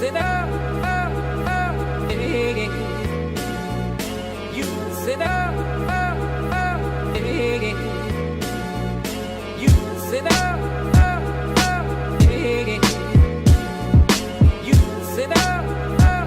it up, yeah. Use it up, yeah. Use it up, yeah. Use it up, yeah.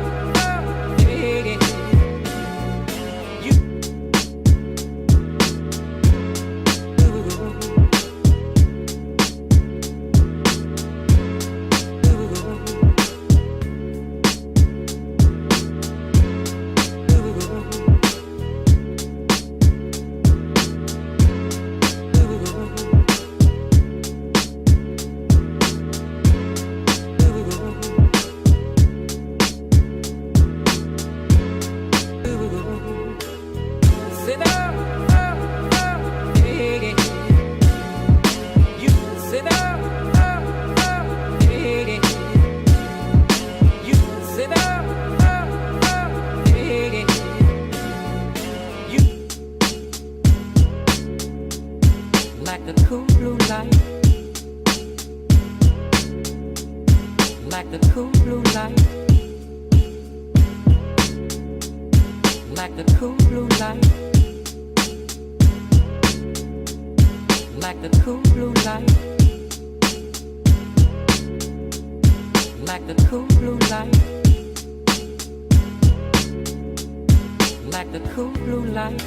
Like the cool blue light, like the cool blue light, like the cool blue light, like the cool blue light, like the cool blue light, like the cool blue light.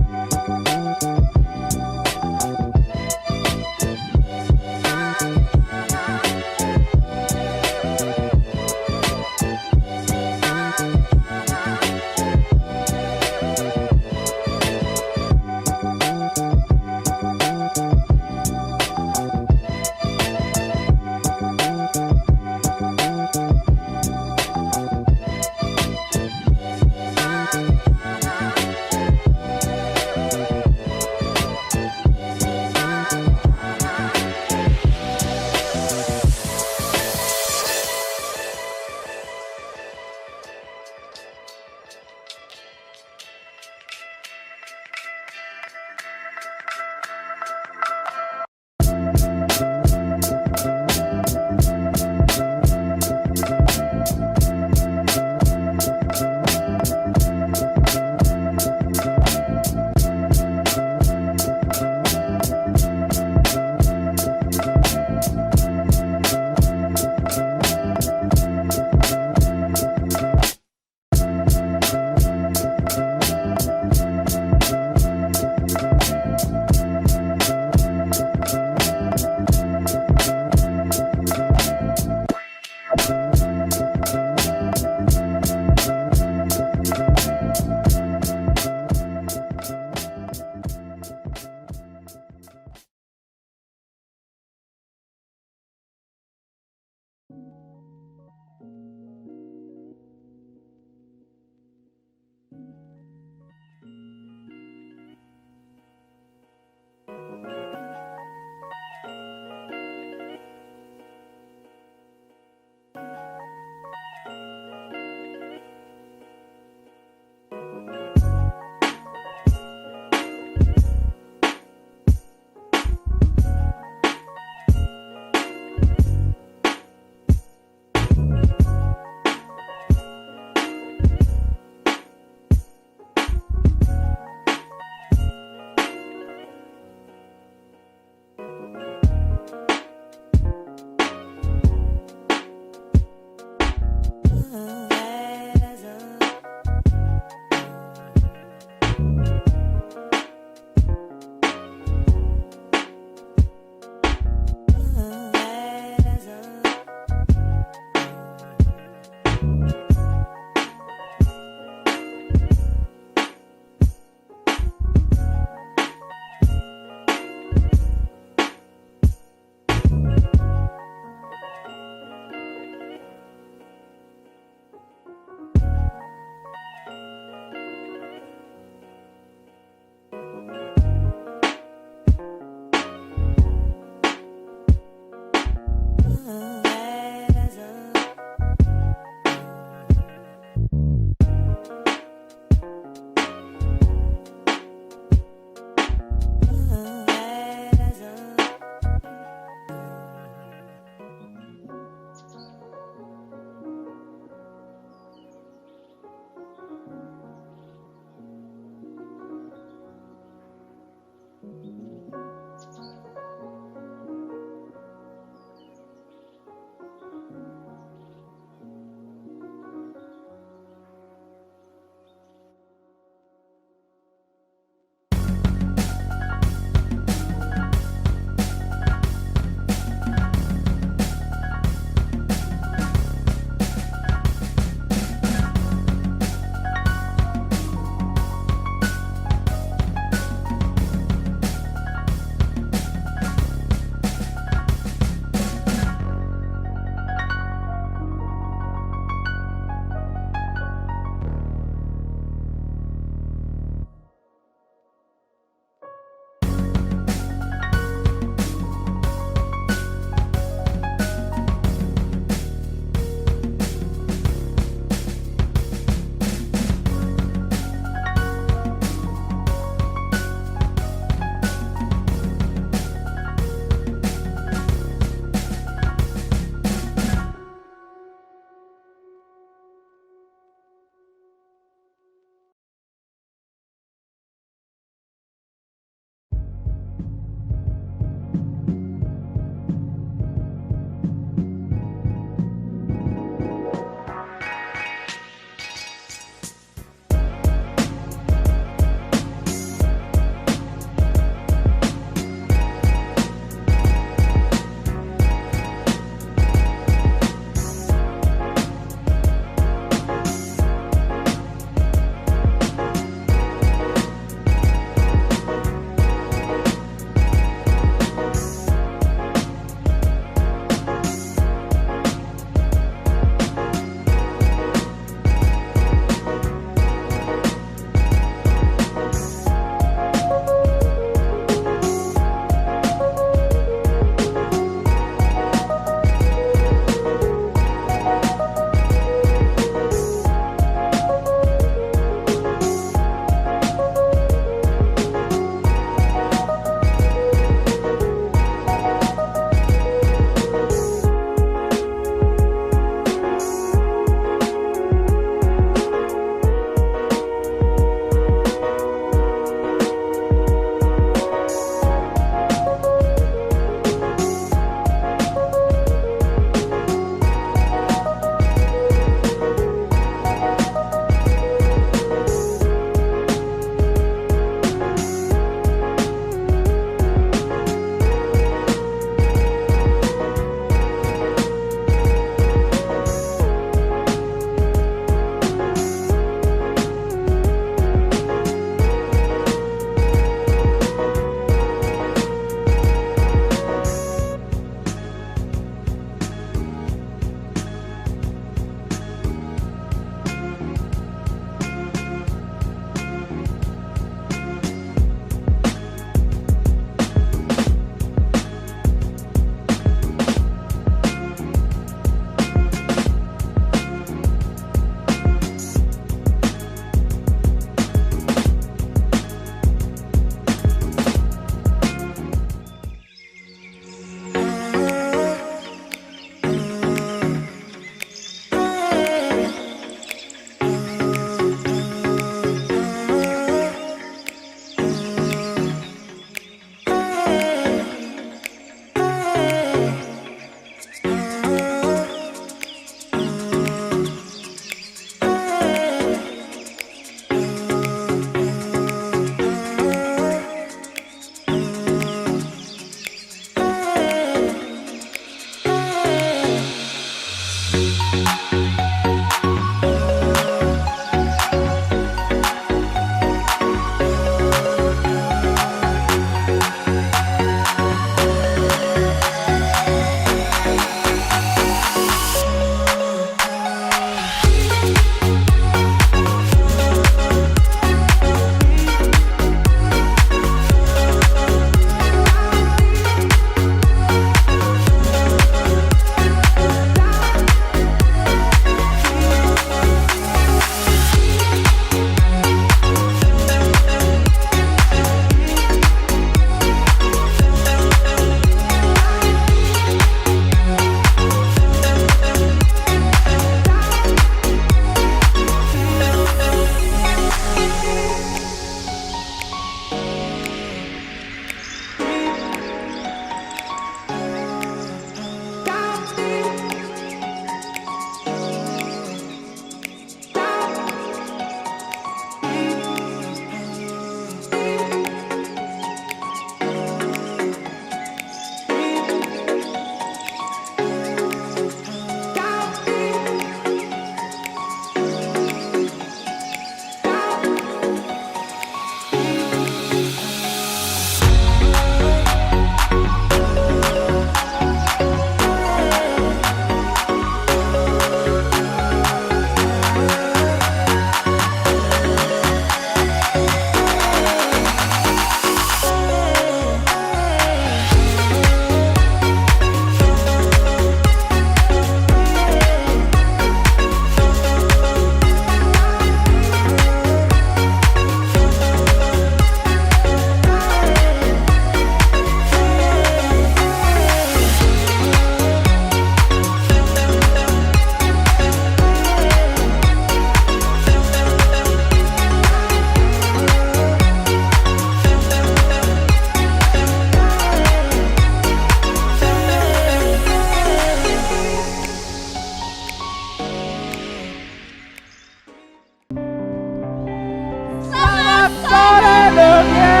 sore dunia.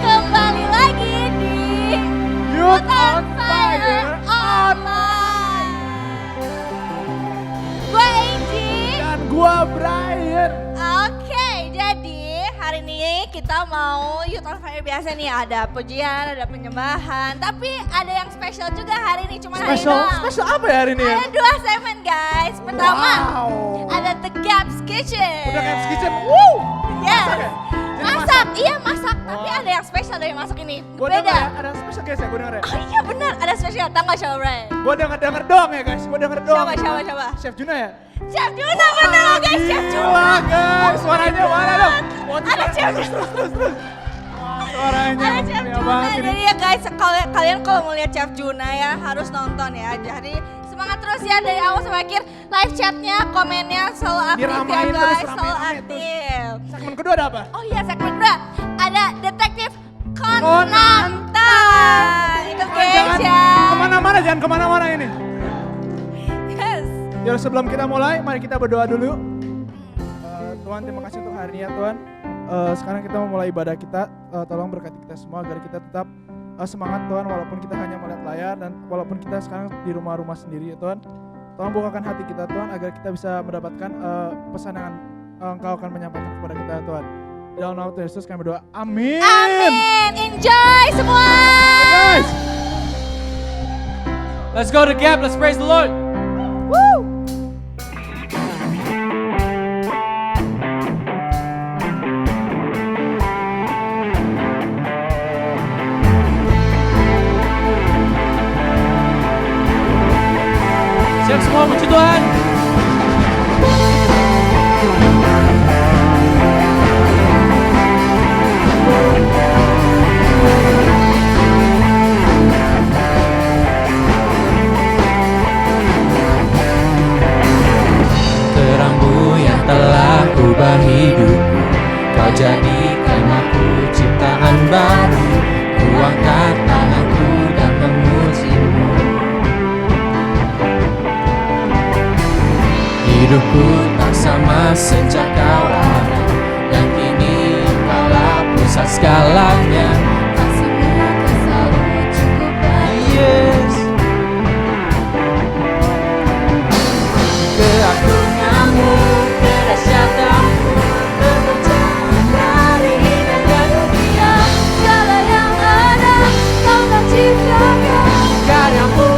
Kembali lagi di Youth on Fire Online. Gue Angie. Dan gua Brian. Oke, jadi hari ini kita mau Youth on Fire biasa nih, ada pujian, ada penyembahan, tapi ada yang spesial juga hari ini, cuma hari ini doang. Spesial apa ya hari ini ya? Ada 2 segmen guys. Pertama, Wow. ada The Gaps Kitchen. Udah kayak kitchen. Woo. Yes. Masak ya? Jadi Masak, iya masak. Tapi Wah. ada yang spesial dari masak ini. Gua denger ya, Beda. ada spesial guys ya, gua denger ya. Oh iya benar, ada spesial. Tahu nggak siapa Bray? Gua denger doang ya guys, gua denger doang. Siapa? Chef Juna ya? Chef Juna benar guys, Chef Juna. Wah guys, suaranya mana dong? Wah, Ada Chef terus. Wah, suaranya Ada Chef meriah Juna. banget ini. Jadi ya guys, kalian kalau mau lihat Chef Juna ya harus nonton ya. Jadi semangat terus ya dari awal sampai akhir. Live chatnya, komennya selalu aktif ya Diramain terus, guys, selalu rame-rame terus. aktif. Segmen kedua ada apa? Oh iya, segmen kedua ada Detektif Konanta. Konanta. Itu guys Jangan ya. jangan kemana-mana ini. Yes. Ya sebelum kita mulai, mari kita berdoa dulu. Tuhan, terima kasih untuk hari ini ya Tuhan. Sekarang kita mau mulai ibadah kita. Tolong berkati kita semua agar kita tetap semangat Tuhan, walaupun kita hanya melihat layar dan walaupun kita sekarang di rumah-rumah sendiri ya Tuhan. Tolong bukakan hati kita Tuhan agar kita bisa mendapatkan pesan yang Engkau akan menyampaikan kepada kita ya Tuhan. Di dalam nama Tuhan Yesus kami berdoa. Amin. Amin. Enjoy semua. Guys. Let's go to Gap, let's praise the Lord. Woo. Siap semua puji Tuhan. Terangmu yang telah ubah hidupku, Kau jadikan aku ciptaan baru. Ku angkat tanganku dan memujimu. Hidupku tak sama sejak Kau ada, dan kini Kaulah pusat segalanya. Kasih-Mu kan selalu cukup baik. Yes. Keagunganmu, kedahsyatanmu, Terpanjang dari indahnya dunia, segala yang ada Kau telah ciptakan. karyamu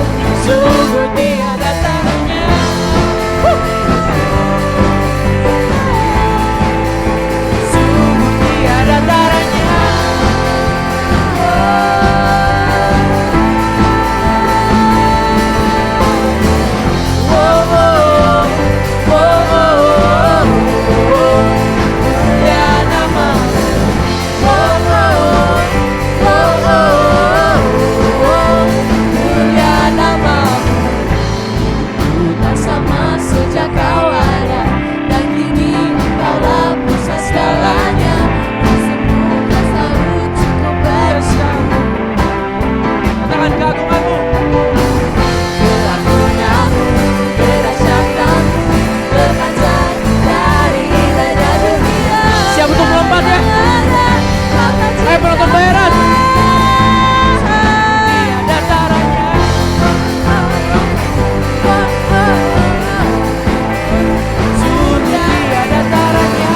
sungguh tiada tandingan. Sungguh tiada tandingan. Oh, oh, oh, oh, oh. Ya namamu. Oh, oh, oh, oh, oh. Ya namamu. Ku tak sama sejak Kau ada, dan kini Kaulah pusat segalanya. Kasih-Mu kan selalu cukup baik. Katakan keagunganmu. Keagunganmu, kedahsyatanmu, terpanjang dari indahnya dunia. Siap untuk melompat ya? Kau telah Ayo penonton bayaran. ciptakan. Tiada taranya. Sungguh tiada taranya.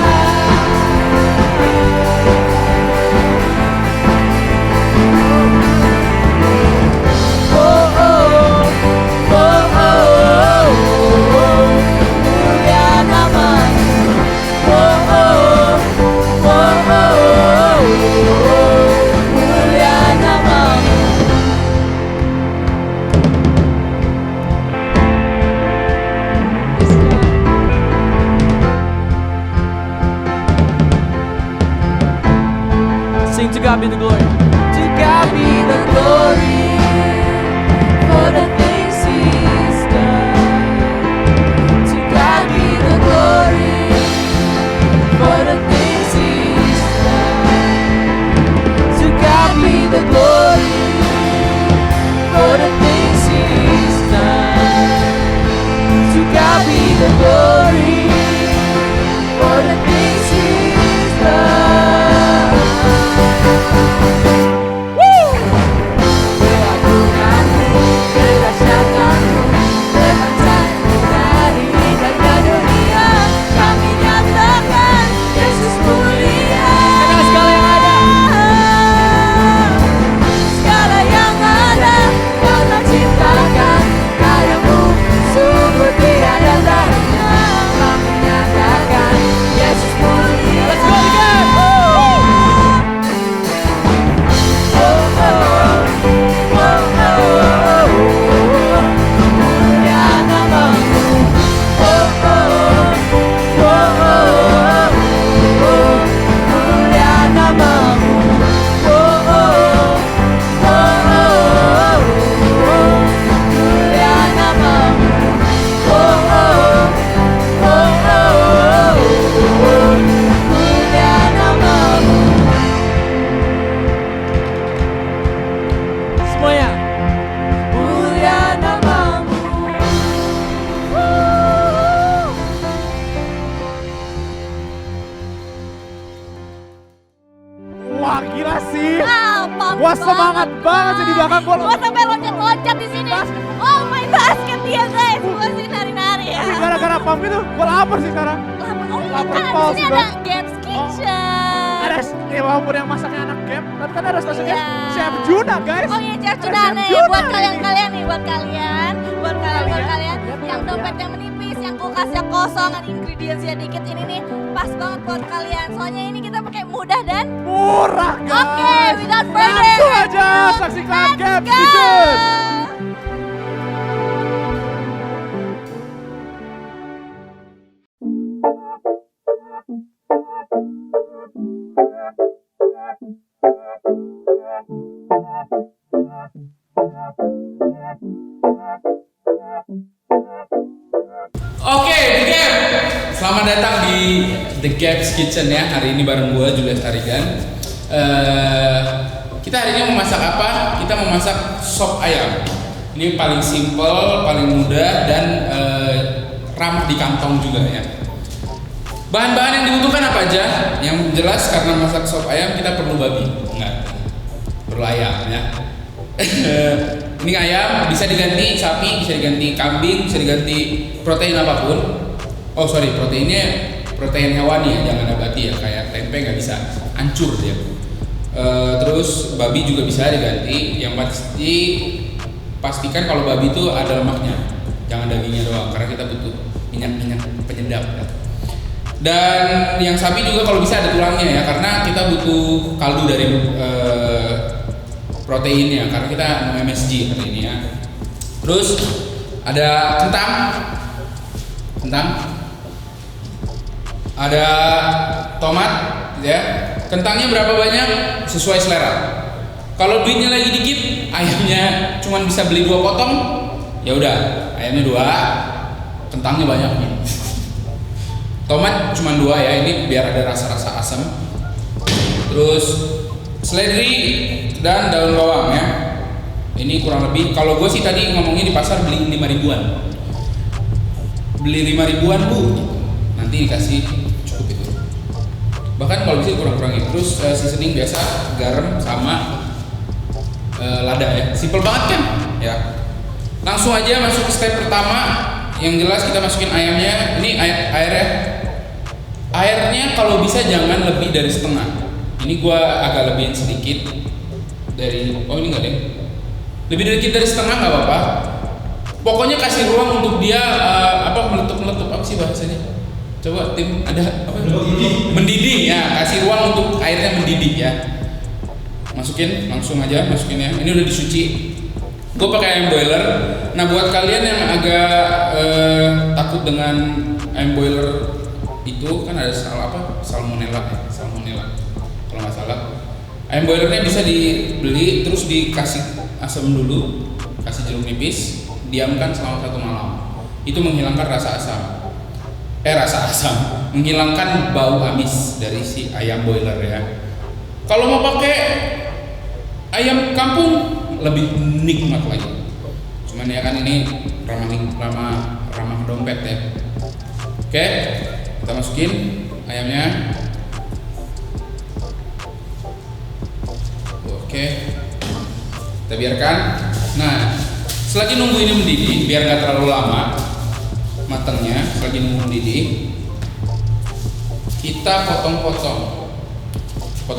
Oh, oh, oh, oh, oh, oh. Mulia namamu. Oh, oh, oh, oh, oh, oh. Mulia namamu. Sing to God be the glory. To God be the glory for the things He's done. To God be the glory for the things He's done. To God be the glory for the things He's done. To God be the glory for the things He's Wah, semangat banget sih di belakang gua. Gua sampai loncat-loncat di sini. Oh my basket dia guys. Gua sih nari-nari ya. Ini gara-gara pam itu gua lapar sih sekarang. Oh iya Lapar kan pals di sini gua. ada Games Kitchen. Ada walaupun yang masaknya anak game, tapi kan ada stasiunnya Iya. Chef Juna guys. Oh iya Chef Ada Juna Chef nih Juna buat nih. kalian-kalian nih, buat kalian Kalian. yang dompetnya menipis, yang kulkasnya kosong, ada ingredientsnya dikit ini nih pas banget buat kalian. Soalnya ini kita pakai mudah dan Murah guys. oke, without further Langsung aja saksikan let's Games go. Kitchen. Oke, The Gap. Selamat datang di The Gap's Kitchen ya. Hari ini bareng gua Julius Tarigan. Kita hari ini mau masak apa? Kita mau masak sop ayam. Ini paling simple, paling mudah dan ramah di kantong juga ya. Bahan-bahan yang dibutuhkan apa aja? Yang jelas karena masak sop ayam kita perlu babi. Enggak. Perlu ayam ya. Ini ayam bisa diganti sapi, bisa diganti kambing, bisa diganti protein apapun. Oh sorry, proteinnya protein hewani ya, jangan nabati ya, kayak tempe nggak bisa, hancur dia. Terus babi juga bisa diganti. Yang pasti pastikan kalau babi itu ada lemaknya, jangan dagingnya doang, karena kita butuh minyak penyedap. Ya. Dan yang sapi juga kalau bisa ada tulangnya ya, karena kita butuh kaldu dari proteinnya, karena kita MSG hari ini ya. Terus ada kentang, ada tomat ya. Kentangnya berapa banyak sesuai selera. Kalau duitnya lagi dikit, ayamnya cuma bisa beli 2 potong, ya udah ayamnya 2, kentangnya banyak nih. Tomat cuma 2 ya, ini biar ada rasa-rasa asam. Terus seledri dan daun bawang ya. Ini kurang lebih, kalau gue sih tadi ngomongnya di pasar beli 5 ribuan. Beli 5 ribuan bu, nanti dikasih cukup itu. Bahkan kalau bisa kurang-kurangin. Terus seasoning biasa, garam sama lada ya. Simple banget kan? Ya. Langsung aja masuk ke step pertama. Yang jelas kita masukin ayamnya. Ini airnya. Airnya kalau bisa jangan lebih dari setengah. Ini gua agak lebihin sedikit dari. Oh ini enggak deh. Lebih dikit dari setengah nggak apa-apa. Pokoknya kasih ruang untuk dia meletup apa sih bahasanya? Coba tim ada apa? Mendidih ya. Kasih ruang untuk airnya mendidih ya. Masukin langsung aja masukin ya. Ini udah disuci. Gue pakai ayam boiler. Nah buat kalian yang agak takut dengan ayam boiler itu kan ada salmonella kalau nggak salah. Ayam boilernya bisa dibeli terus dikasih asam dulu, kasih jeruk nipis, diamkan selama 1 malam. Itu menghilangkan rasa asam, menghilangkan bau amis dari si ayam boiler ya. Kalau mau pakai ayam kampung lebih nikmat lagi. Cuman ya kan ini ramah dompet ya. Oke, kita masukin ayamnya. Oke, kita biarkan. Nah, selagi nunggu ini mendidih, biar nggak terlalu lama matangnya, selagi nunggu mendidih, kita potong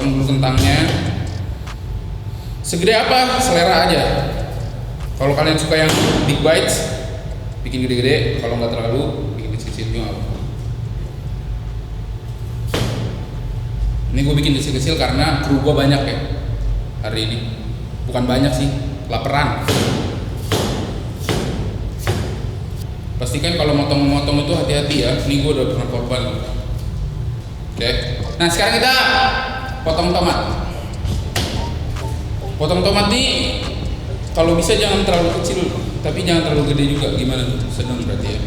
dulu kentangnya. Segede apa? Selera aja. Kalau kalian suka yang big bites, bikin gede-gede. Kalau nggak terlalu, bikin kecil-kecil juga. Ini gue bikin kecil-kecil karena kru gue banyak ya hari ini. Bukan banyak sih, laparan. Pastikan kalau motong-motong itu hati-hati ya. Ini gue udah pernah korban. Oke. Nah sekarang kita potong tomat. Potong tomat nih kalau bisa jangan terlalu kecil, tapi jangan terlalu gede juga. Gimana tuh? Sedang berarti ya.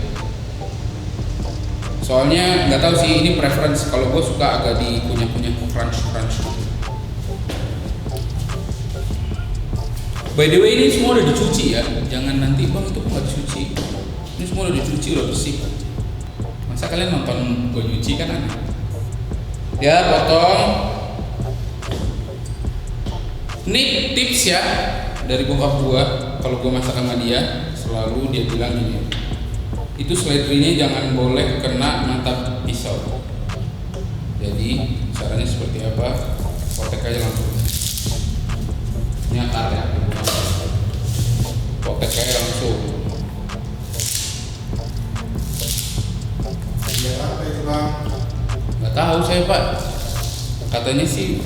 Soalnya nggak tahu sih, ini preference. Kalau gue suka agak dikunyah-kunyah, crunch. By the way ini semua udah dicuci ya. Jangan nanti bang itu nggak dicuci. Ini semua udah dicuci, udah bersih. Masa kalian nonton gue nyuci kan aneh. Ya potong. Ini tips ya dari bokap gua. Kalau gua masak sama dia, selalu dia bilang gini. Itu seledrinya jangan boleh kena mata pisau. Jadi caranya seperti apa? Potek aja langsung. Nyakar ya. Potek aja langsung. Biar apa itu bang? Nggak tahu saya pak. Katanya sih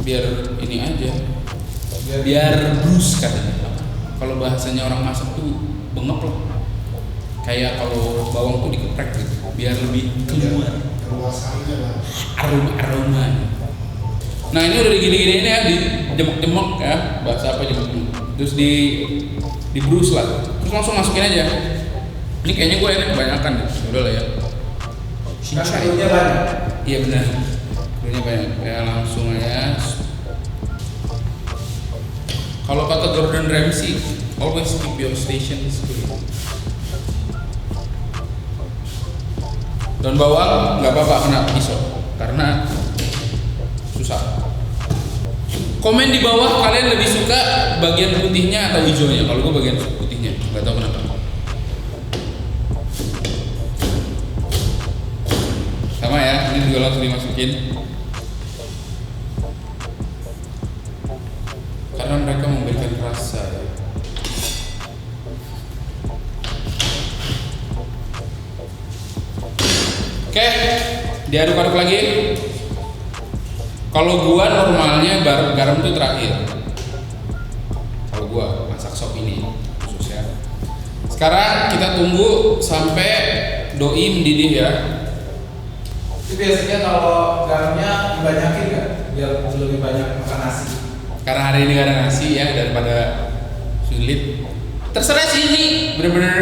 biar ini aja. Biar brus katanya. Kalau bahasanya orang masak tuh bengep loh. Kayak kalau bawang tuh dikeprek gitu. Biar lebih keluar. Keluar sarinya bang. Aroma. Nah ini udah digini-gini ya, dijemek-jemek ya, bahasa apa jemek-jemek. Terus di brus lah. Terus langsung masukin aja. Ini kayaknya gue enak kebanyakan deh. Udah lah ya. Kan kayunya banyak. Iya benar. Kayunya banyak. Ya langsung aja. Kalau kata Gordon Ramsay, always keep your stations clean. Daun bawang nggak apa-apa kena pisau karena susah. Komen di bawah kalian lebih suka bagian putihnya atau hijaunya. Kalau gue bagian putihnya, nggak tahu kenapa. Sama ya, ini juga langsung dimasukin. Karena mereka memberikan rasa ya. Oke, diaduk-aduk lagi. Kalau gua normalnya garam tuh terakhir. Kalau gua masak sop ini khususnya. Sekarang kita tunggu sampai doi mendidih ya. Itu biasanya kalau garamnya dibanyakin nggak? Biar lebih banyak makan nasi. Karena hari ini gak ada nasi ya daripada sulit. Terserah sih ini bener-bener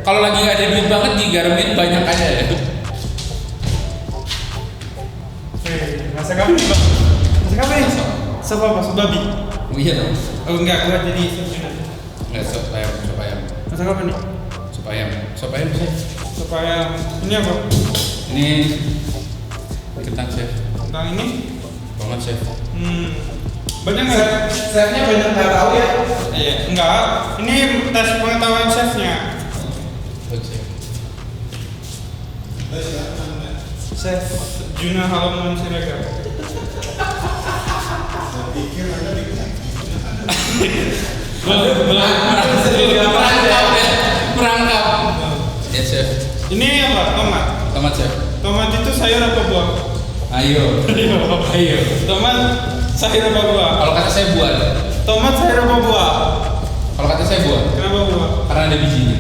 kalau lagi gak ada duit banget digaramin banyak aja ya. Masak apa nih bang? Masak apa nih? Sop apa? Sop babi? Oh iya dong. Oh enggak, gua jadi sopnya. Nggak sop ayam. Masak apa nih? Sop ayam chef. Supaya ini apa? Ini kentang chef. Tentang ini? Banget chef. Banyak nggak? Chefnya banyak nggak tahu ya? Iya, enggak. Ini tes pengetahuan chefnya. Buat chef. Chef Juna Halaman Siregar. Saya pikir anda bikin. Perangkap. Ya chef. Ini apa? Tomat. Tomat chef. Tomat itu sayur apa buah? Ayo. Ayo. Tomat sayur apa buah? Kalau kata saya buat. Tomat sayur apa buah? Kalau kata saya buat. Kenapa buah? Karena ada bijinya.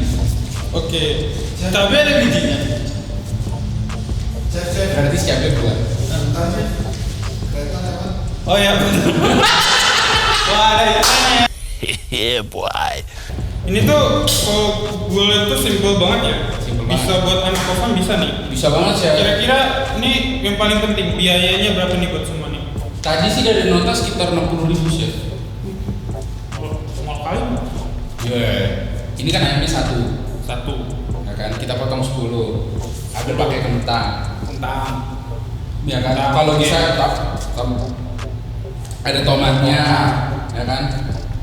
Oke. Tapi ada bijinya. Cek. Berarti siapnya buat. Bentar sih. Kereta lewat. Oh ya benar. Wah ada ikannya. Yeah, boy. Ini tuh kalau gue lihat tuh simple banget ya. Simple Bisa banget. buat anak kosan bisa nih. Bisa banget chef. Kira-kira ini yang paling penting biayanya berapa nih buat semua nih? Tadi sih dari nota sekitar 60.000 chef. Mau kali? Iya. Ini kan ayamnya satu. Satu Ya kan kita potong 10. Ada pakai kentang. tentang Ya kan. Kentang, Kalau oke. bisa ada tomatnya, ya kan.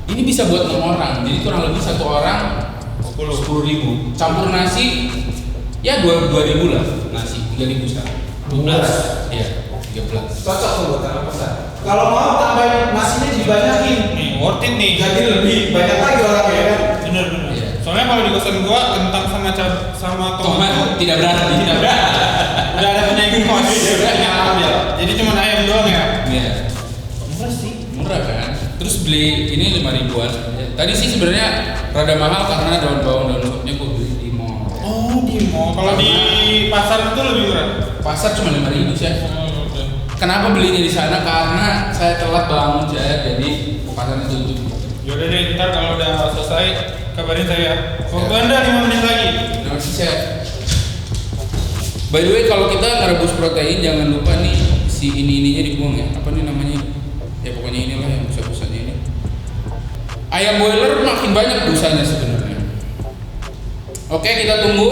Ini bisa buat 6 orang. Jadi kurang lebih satu orang 10.000. Campur nasi ya 2.000 lah nasi. 3.000 sekarang. 12. Iya. 13. Cocok tuh buat anak kosan. Kalau mau tambahin nasinya dibanyakin. nih worth it nih. Jadi lebih banyak lagi orangnya kan. Bener. Iya. Soalnya kalau di kosan gua kentang sama tomat Tomat tuh tidak berarti. tidak berarti. Udah ada penyaing kos. Udah yang ambil. Jadi cuma ayam doang ya. Iya. Murah sih. Murah kan. Terus beli ini 5.000-an. Tadi sih sebenarnya rada mahal karena daun bawang daun lututnya gue beli di mall. Oh di mall. Kalau di pasar itu lebih murah. Pasar cuma 5.000 chef. Oh, oke. Kenapa belinya di sana? Karena saya telat bangun chef, jadi pasarnya tutup. Yaudah deh, ntar kalau udah selesai kabarin saya. Waktu Anda 5 menit lagi. Terima kasih chef. By the way kalau kita ngerebus protein jangan lupa nih si ininya dibuang ya. Apa nih namanya? Ya pokoknya inilah yang busa-busanya ini. Ayam boiler makin banyak busanya sebenarnya. Oke kita tunggu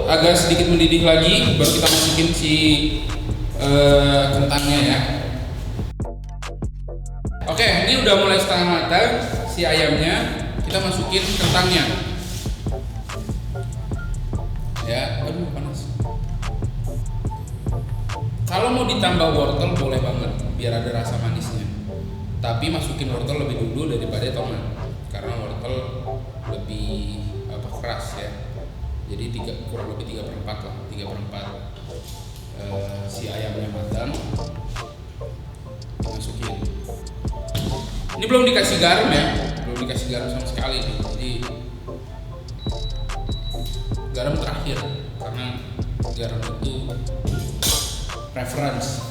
agak sedikit mendidih lagi baru kita masukin si kentangnya ya. Oke, ini udah mulai setengah matang si ayamnya. Kita masukin kentangnya. Ya, aduh panas. Kalau mau ditambah wortel boleh banget, biar ada rasa manisnya. Tapi masukin wortel lebih dulu daripada tomat, karena wortel lebih keras ya. Jadi kurang lebih 3/4 lah, 3/4 si ayamnya matang. Masukin. Ini belum dikasih garam ya, belum dikasih garam sama sekali nih. Jadi garam terakhir, karena garam itu preference.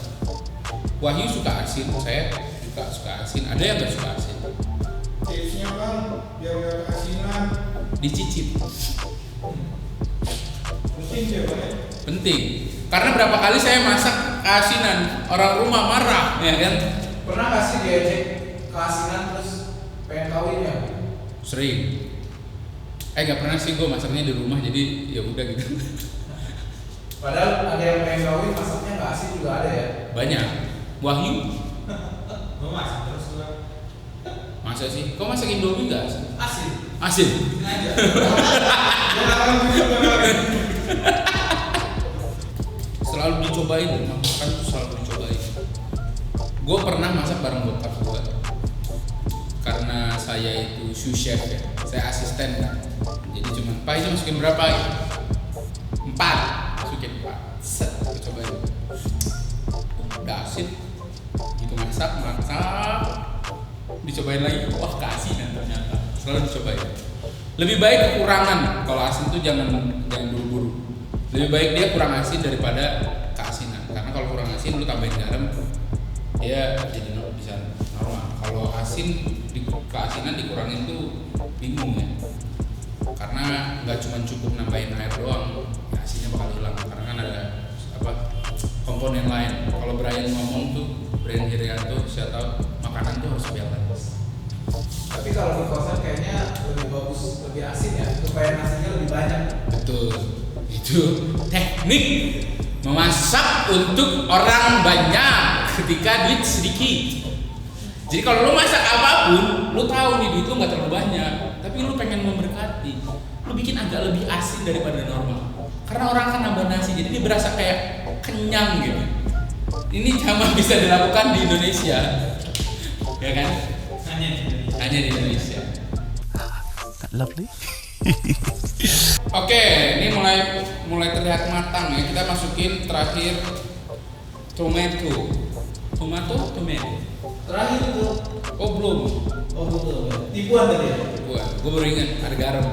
Wahyu suka asin, saya juga suka asin. Ada yang nggak suka asin? Tipsnya bang, biar nggak keasinan. Dicicip. Penting ya bang ya? Penting. Karena berapa kali saya masak keasinan, orang rumah marah, ya kan? Pernah nggak sih diajak keasinan terus pengen kawin ya? Sering. Nggak pernah sih, gue masaknya di rumah, jadi ya udah gitu. Padahal ada yang pengen kawin masaknya nggak asin juga ada ya? Banyak. Wahyu, Mau masak terus bang? masa sih? Kau masak Indomie nggak asin? Asin. Asin. Aja. Jangan begitu bang. Selalu dicobain, makan tuh selalu dicobain. Gue pernah masak bareng bokap gue, karena saya itu sous chef ya, saya asisten kan. Jadi cuma, Pak itu masukin berapa? 4, masukin 4. Set, gue cobain. Udah asin. Itu masak, dicobain lagi. Wah keasinan ternyata. Selalu dicobain. Lebih baik kekurangan. Kalau asin tuh jangan buru-buru. Lebih baik dia kurang asin daripada keasinan. Karena kalau kurang asin lu tambahin garam, dia jadi bisa normal. Kalau asin keasinan dikurangin tuh bingung ya. Karena nggak cuma cukup nambahin air doang, ya asinnya bakal hilang. Karena kan ada komponen lain. Kalau Brian ngomong tuh, Brian Hirianto, saya tahu makanan tuh harus balance. Tapi kalau di kosan kayaknya lebih bagus lebih asin ya, supaya nasinya lebih banyak. Betul. Itu teknik memasak untuk orang banyak ketika duit sedikit. Jadi kalau lo masak apapun, lo tahu nih duit lo nggak terlalu banyak, tapi lo pengen memberkati, lo bikin agak lebih asin daripada normal. Karena orang akan nambah nasi, jadi dia berasa kayak kenyang gitu. Ini cuma bisa dilakukan di Indonesia, ya kan? Hanya di Indonesia. Lovely. Oke, ini mulai terlihat matang ya. Kita masukin terakhir tomato. Terakhir itu, Oh belum. oh betul, tipuan tadi ya. Gue baru ingat ada garam.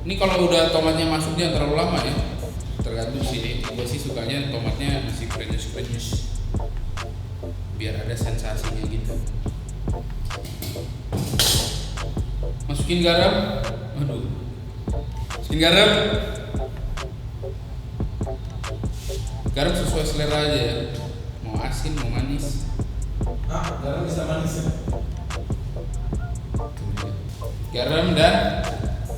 Ini kalau udah tomatnya masuk jangan terlalu lama ya. Tergantung sih. Gue sih sukanya tomatnya masih krenyes. Biar ada sensasinya gitu. Masukin garam. Masukin garam. Garam sesuai selera aja ya. Mau asin, mau manis. Garam bisa manis ya? Garam dan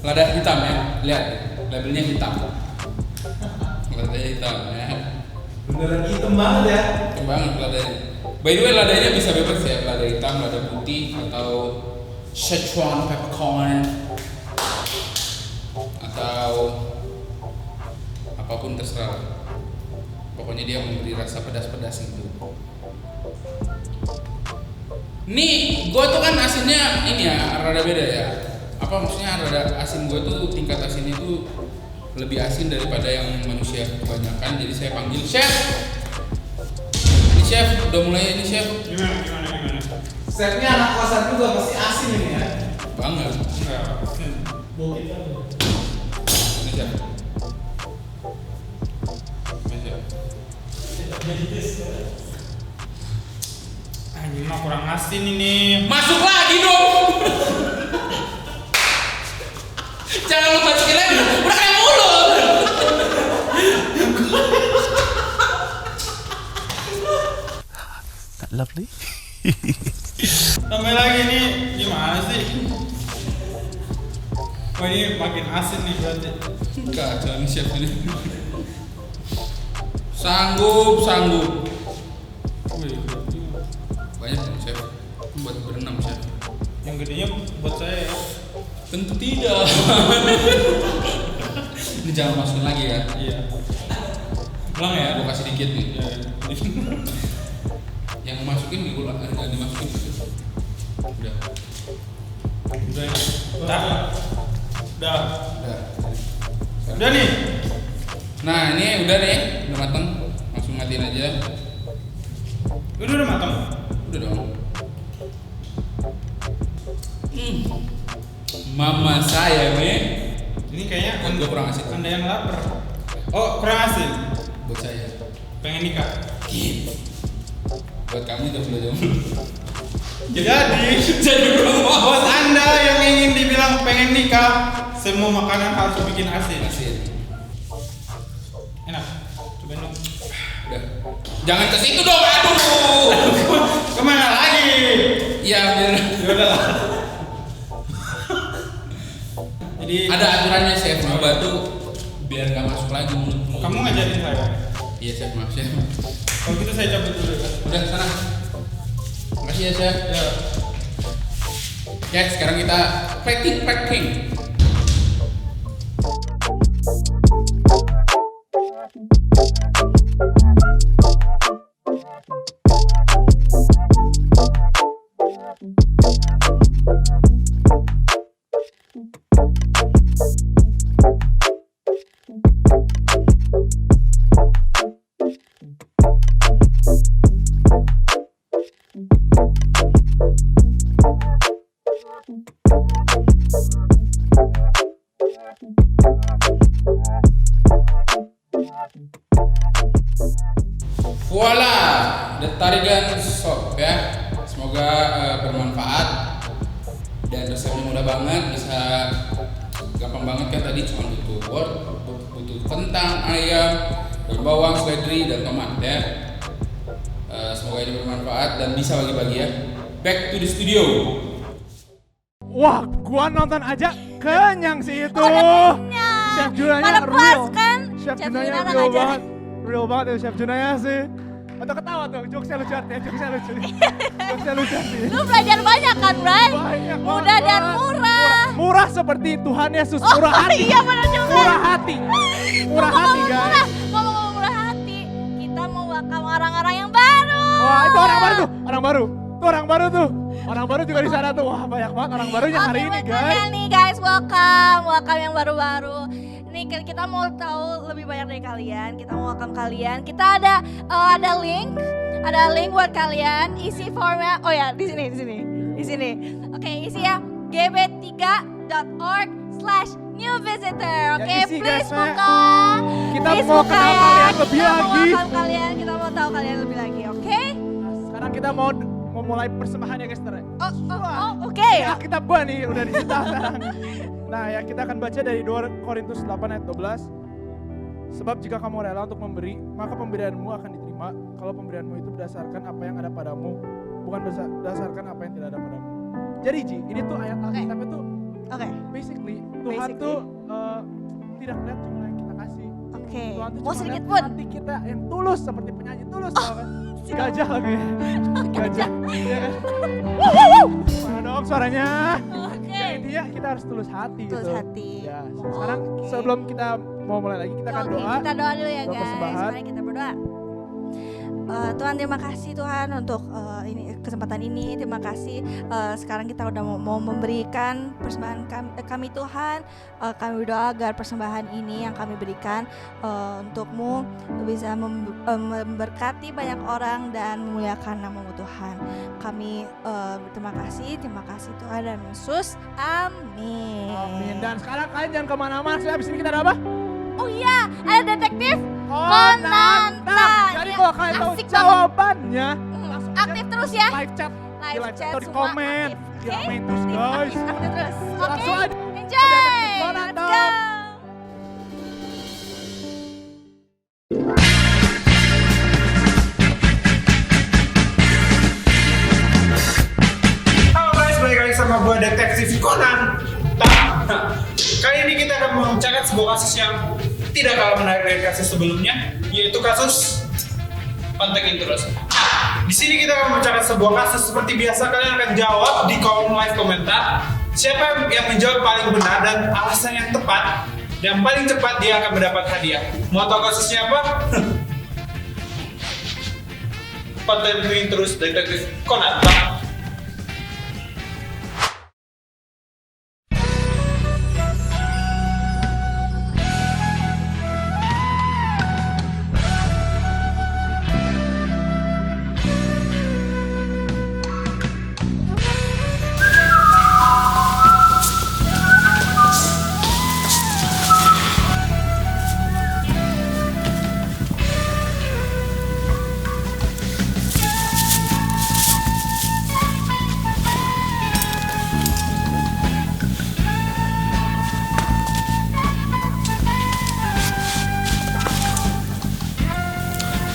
lada hitam ya. Lihat, labelnya hitam. Ladanya hitam ya. Beneran hitam banget ya? Hitam banget ladanya. By the way, ladanya bisa bebas ya. Lada hitam, lada putih, atau Szechuan peppercorn, atau apapun terserah. Pokoknya dia memberi rasa pedas-pedas gitu. Nih, gue tuh kan asinnya ini ya, rada beda ya. Apa maksudnya rada asin gue tuh tingkat asinnya itu lebih asin daripada yang manusia kebanyakan. Jadi saya panggil chef. Ini chef, udah mulai ini chef. Gimana? Chefnya anak kosan juga pasti asin ini ya? Banget. Bau kita. Ini chef. Ini chef. Ini mah kurang asin ini. Masuk lagi dong. Jangan lu masukin lagi. Udah kayak mulut. Lovely. Tambah lagi nih, gimana sih? Oh ini makin asin nih berarti. Kacau nih chef ini. Sanggup. Wih, Banyak dong chef. Itu buat berenam chef. yang gedenya buat saya ya. Tentu tidak. Ini jangan masukin lagi ya. Iya. Ulang ya. Gua kasih dikit nih. Iya. Yang masukin diulang, nggak dimasukin. Udah. Udah ya. Udah. Udah. Udah. Udah nih. Nah ini udah nih, udah mateng. Langsung matiin aja. Udah matang. Udah dong. Mama saya nih. Ini kayaknya Gua kurang asin. Anda yang lapar. Oh, kurang asin. Buat saya. Pengen nikah. Buat kamu itu belum jauh. Jadi buat Anda yang ingin dibilang pengen nikah, semua makanan harus bikin asin. Asin. Enak. Cobain dong. Udah. Jangan ke situ dong, aduh. Kemana lagi? Iya, biar. Ya udahlah. Jadi Ada aturannya chef, nyoba tuh biar nggak masuk lagi mulutmu. kamu ngajarin saya. Iya chef, maaf chef. Kalau gitu saya cabut dulu ya. Udah sana. Makasih ya chef. Ya. Ya sekarang kita packing. Voila, The Tarigan Shop ya. Semoga bermanfaat dan resepnya mudah banget, bisa gampang banget kan tadi cuma butuh wortel, butuh kentang, ayam, daun bawang, seledri dan tomat ya. Semoga ini bermanfaat dan bisa bagi-bagi ya. Back to the studio. Wah, gua nonton aja kenyang sih itu. Udah kenyang. Chef Junanya Pada puas real. kan? Chef Chef Junanya Junanya real ngajarin. banget. Real banget ya Chef Junanya sih. Atau ketawa tuh, jokesnya lucu ya, jokesnya lucu. Jokesnya lucu sih. Lu belajar banyak kan, Bray? Banyak Mudah banget, dan Bang. murah. Murah seperti Tuhan Yesus, Oh, murah hati. iya benar juga. Murah hati. Murah hati guys. Ngomong-ngomong murah hati, kita mau welcome orang-orang yang baru. Wah, itu orang baru tuh, orang baru. Tuh orang baru tuh. Orang baru juga di sana tuh. Wah, banyak banget orang barunya hari ini, guys. Oke, nih guys, welcome yang baru-baru. Nih kita mau tahu lebih banyak dari kalian. Kita mau welcome kalian. Kita ada link buat kalian. Isi formnya. Oh ya, di sini. Oke, isi ya gb3.org/new visitor. Oke, Ya, isi, please guys, buka. Kita Please mau buka kenal ya. kalian lebih Kita mau lagi. welcome kalian. Kita mau tahu kalian lebih lagi. Oke? Sekarang kita mau mulai persembahan ya guys. Oke. Ya, kitab gua nih udah disita sekarang. Nah ya kita akan baca dari 2 Korintus 8 ayat 12. Sebab jika kamu rela untuk memberi, maka pemberianmu akan diterima. Kalau pemberianmu itu berdasarkan apa yang ada padamu, bukan berdasarkan apa yang tidak ada padamu. Jadi Ji, ini tuh ayat Alkitab itu Oke. basically Tuhan tuh tidak melihat cuma yang kita kasih. Oke. Tuhan tuh Mau cuma sedikit lihat pun. hati kita yang tulus seperti penyanyi tulus tau kan? Gajah lagi ya. Gajah. Iya kan? Mana dong suaranya? Oke. Ya, intinya kita harus tulus hati Tulus gitu. hati. Ya, sekarang Oke. sebelum kita mau mulai lagi kita akan Oke, doa. kita doa dulu ya doa guys. persembahan. Mari kita berdoa. Tuhan terima kasih Tuhan untuk ini kesempatan ini. Terima kasih sekarang kita udah mau memberikan persembahan kami Tuhan. Kami berdoa agar persembahan ini yang kami berikan untukmu bisa memberkati banyak orang dan memuliakan nama Tuhan. Kami berterima kasih Tuhan dan Yesus. Amin. Amin. Dan sekarang kalian jangan kemana-mana. Habis ini kita ada apa? Oh iya, ada detektif Konanta. Konanta. Jadi Ya, kalau kalian tahu asik jawabannya, banget. Aktif terus ya. live chat, Live chat atau di semua komen. aktif, oke? Diramein terus guys. Aktif terus. Oke. Langsung aja. Enjoy. Detektif Let's Konanta. go. Halo guys, balik lagi sama gua Detektif Conan. Kali ini kita akan memecahkan sebuah kasus yang tidak kalah menarik dari kasus sebelumnya, yaitu kasus pantengin terus. Di sini kita akan membacakan sebuah kasus seperti biasa. Kalian akan jawab di kolom live komentar. Siapa yang menjawab paling benar dan alasan yang tepat, yang paling cepat dia akan mendapat hadiah. Mau tahu kasusnya apa? Pantengin terus Detektif Conan.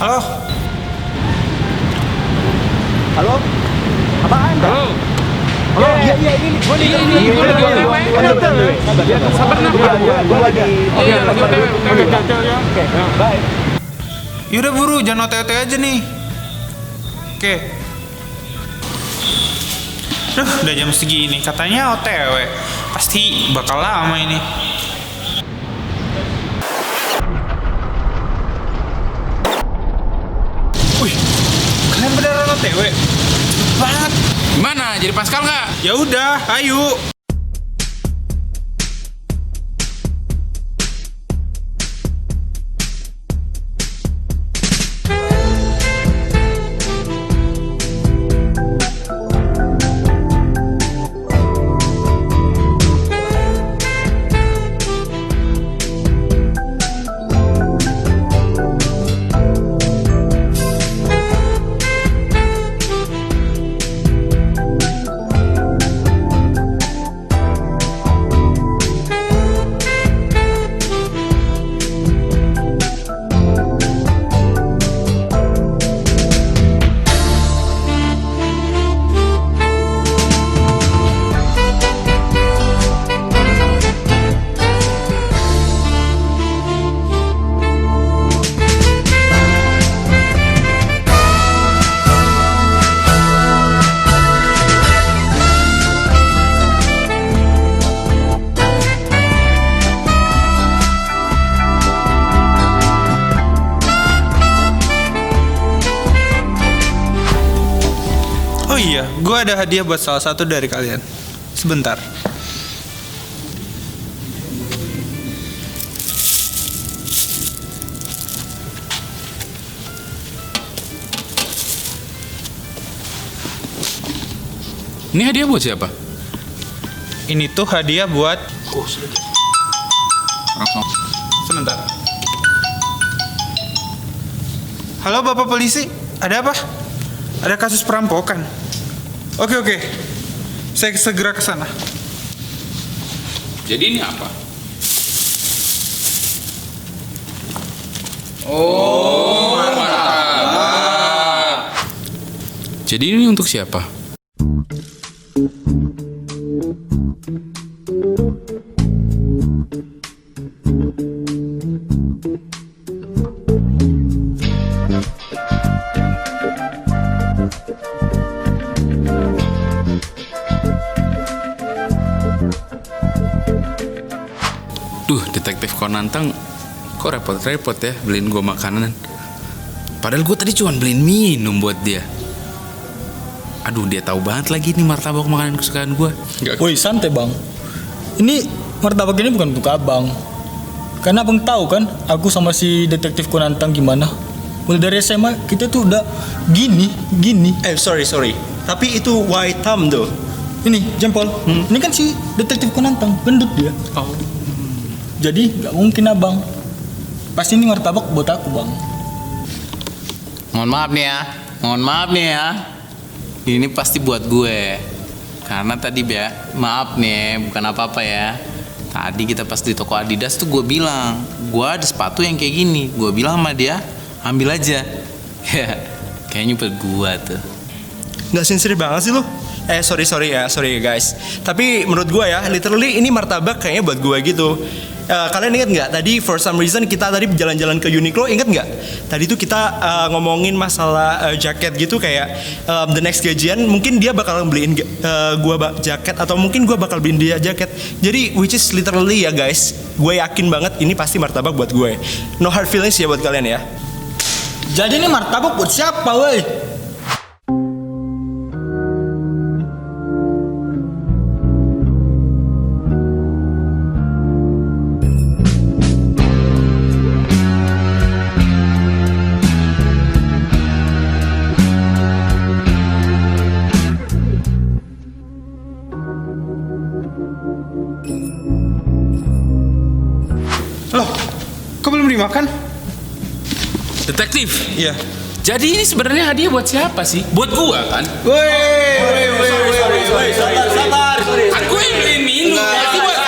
Halo. Halo? Apaan? Halo? Halo? Iya, ini. Gua lagi Oke, bye. Yaudah buru, jangan OTW aja nih. Oke. Duh, udah jam segini. Katanya OTW. Pasti bakal lama ini. Wih, kalian beneran OTW? Cepet banget. Gimana? Jadi Pascal nggak? Ya udah, ayo. Oh iya, gue ada hadiah buat salah satu dari kalian. Sebentar. Ini hadiah buat siapa? Ini tuh hadiah buat... Langsung. Sebentar. Halo Bapak Polisi, ada apa? Ada kasus perampokan. Oke. Saya segera ke sana. Jadi ini apa? Oh, martabak. Jadi ini untuk siapa? Duh, Detektif Conan Tang kok repot-repot ya beliin gue makanan. Padahal gue tadi cuma beliin minum buat dia. Aduh, dia tahu banget lagi nih martabak makanan kesukaan gue. Woi, santai bang. Ini martabak ini bukan untuk abang. Karena abang tahu kan, aku sama si Detektif Conan Tang gimana. Mulai dari SMA kita tuh udah gini. Sorry. Tapi itu white thumb tuh. Ini jempol. Ini kan si Detektif Conan Tang, gendut dia. Oh. Jadi nggak mungkin abang. Pasti ini martabak buat aku bang. Mohon maaf nih ya. Ini pasti buat gue. Karena tadi maaf nih, bukan apa-apa ya. Tadi kita pas di toko Adidas tuh gue bilang, gue ada sepatu yang kayak gini. Gue bilang sama dia, ambil aja. Ya, kayaknya buat gue tuh. Nggak sincere banget sih lo. Sorry guys. Tapi menurut gue ya, literally ini martabak kayaknya buat gue gitu. Kalian ingat nggak? Tadi for some reason kita tadi jalan-jalan ke Uniqlo, ingat nggak? Tadi tuh kita ngomongin masalah jaket gitu kayak the next gajian mungkin dia bakal beliin gue jaket atau mungkin gue bakal beliin dia jaket. Jadi which is literally ya guys, gue yakin banget ini pasti martabak buat gue. No hard feelings ya buat kalian ya. Jadi ini martabak buat siapa, woi? Loh, kok belum dimakan? Detektif. Iya. Jadi ini sebenarnya hadiah buat siapa sih? Buat gua kan? Sabar. Kan gua yang beliin minum. Berarti buat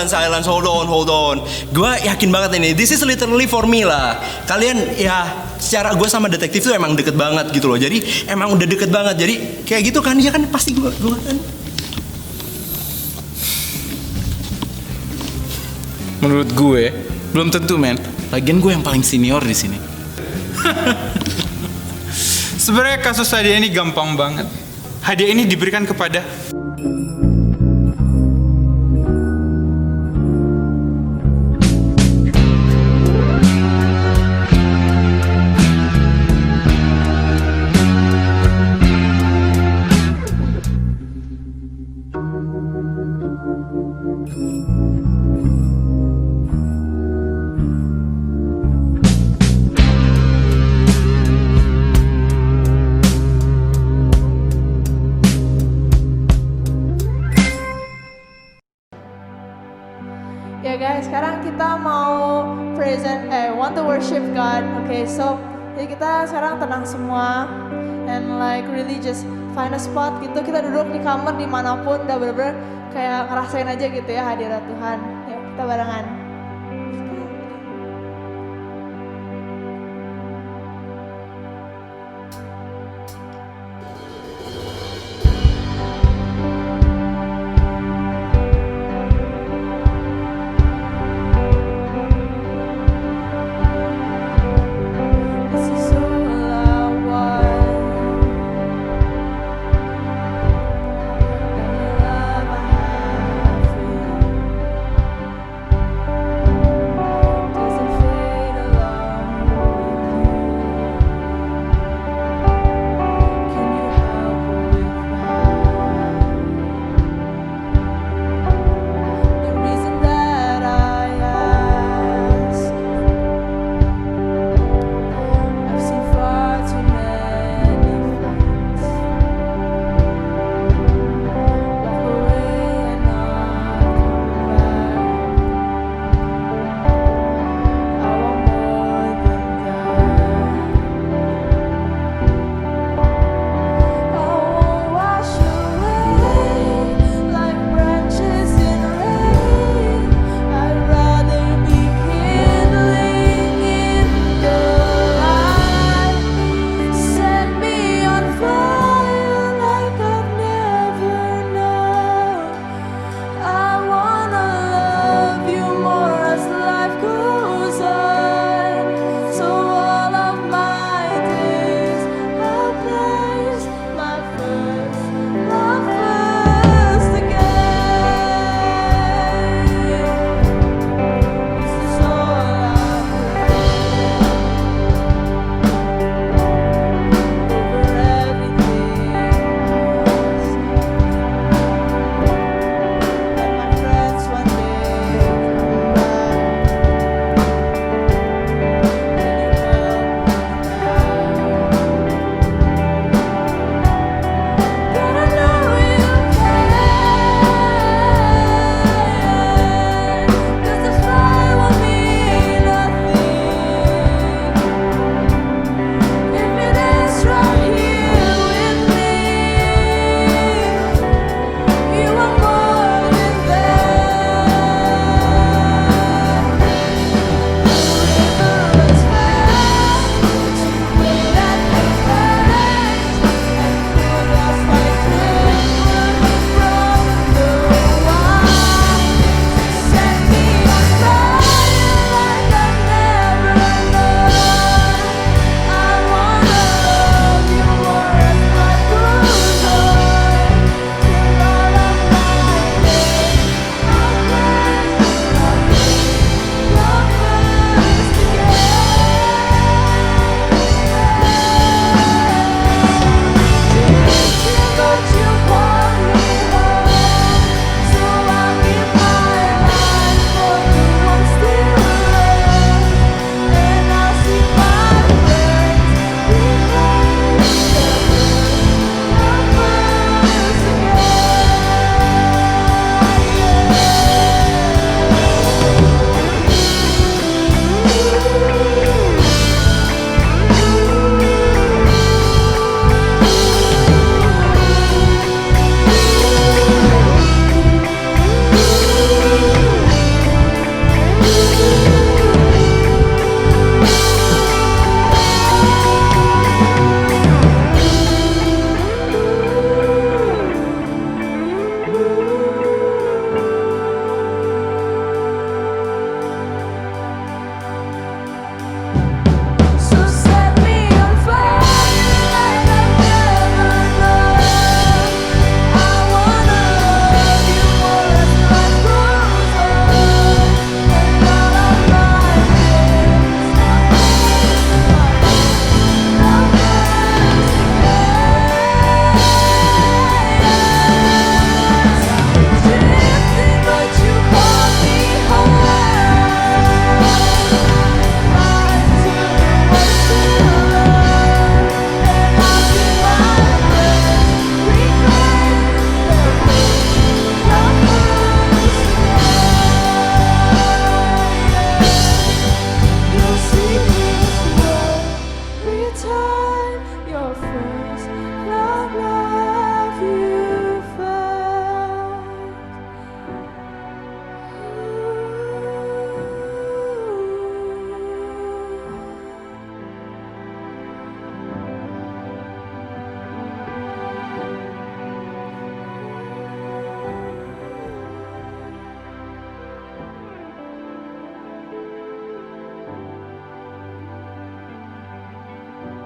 Silence, hold on. Gue yakin banget ini. This is literally for me lah. Kalian ya secara gue sama detektif tuh emang deket banget gitu loh. Jadi emang udah deket banget. Jadi kayak gitu kan, ya kan pasti gue kan. Menurut gue belum tentu men. Lagian gue yang paling senior di sini. Sebenarnya kasus hadiah ini gampang banget. Hadiah ini diberikan kepada Ya guys, sekarang kita mau want to worship God. Okay, so jadi kita sekarang tenang semua and like really just find a spot gitu. Kita duduk di kamar dimanapun, udah bener-bener kayak ngerasain aja gitu ya hadirat Tuhan. Yuk kita barengan. This is all I want. And the love I have for you.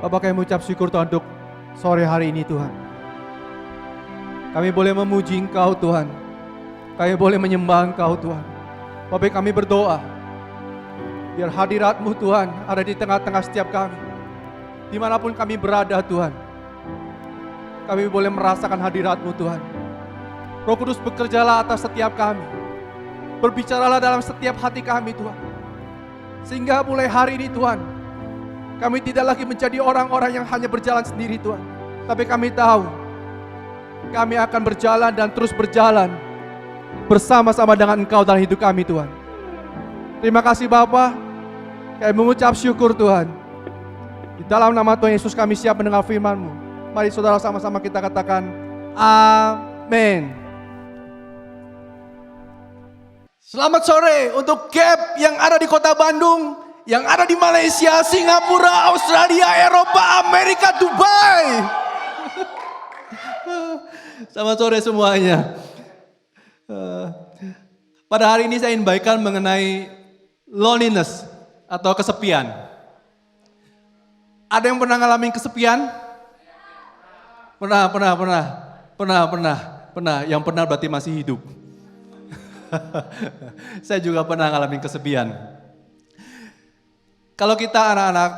Bapak kami mengucap syukur Tuhan untuk sore hari ini Tuhan. Kami boleh memuji Engkau Tuhan. Kami boleh menyembah Engkau Tuhan. Bapak kami berdoa, biar hadirat-Mu Tuhan ada di tengah-tengah setiap kami. Dimanapun kami berada Tuhan, kami boleh merasakan hadirat-Mu Tuhan. Roh Kudus bekerjalah atas setiap kami. Berbicaralah dalam setiap hati kami Tuhan. Sehingga mulai hari ini Tuhan, kami tidak lagi menjadi orang-orang yang hanya berjalan sendiri Tuhan. Tapi kami tahu, kami akan berjalan dan terus berjalan bersama-sama dengan Engkau dalam hidup kami Tuhan. Terima kasih Bapa. Kami mengucap syukur Tuhan. Di dalam nama Tuhan Yesus kami siap mendengar firman-Mu. Mari saudara sama-sama kita katakan amin. Selamat sore untuk Gap yang ada di kota Bandung, yang ada di Malaysia, Singapura, Australia, Eropa, Amerika, Dubai. Selamat sore semuanya. Pada hari ini saya ingin bagikan mengenai loneliness atau kesepian. Ada yang pernah ngalamin kesepian? Pernah. Yang pernah berarti masih hidup. Saya juga pernah ngalamin kesepian. Kalau kita anak-anak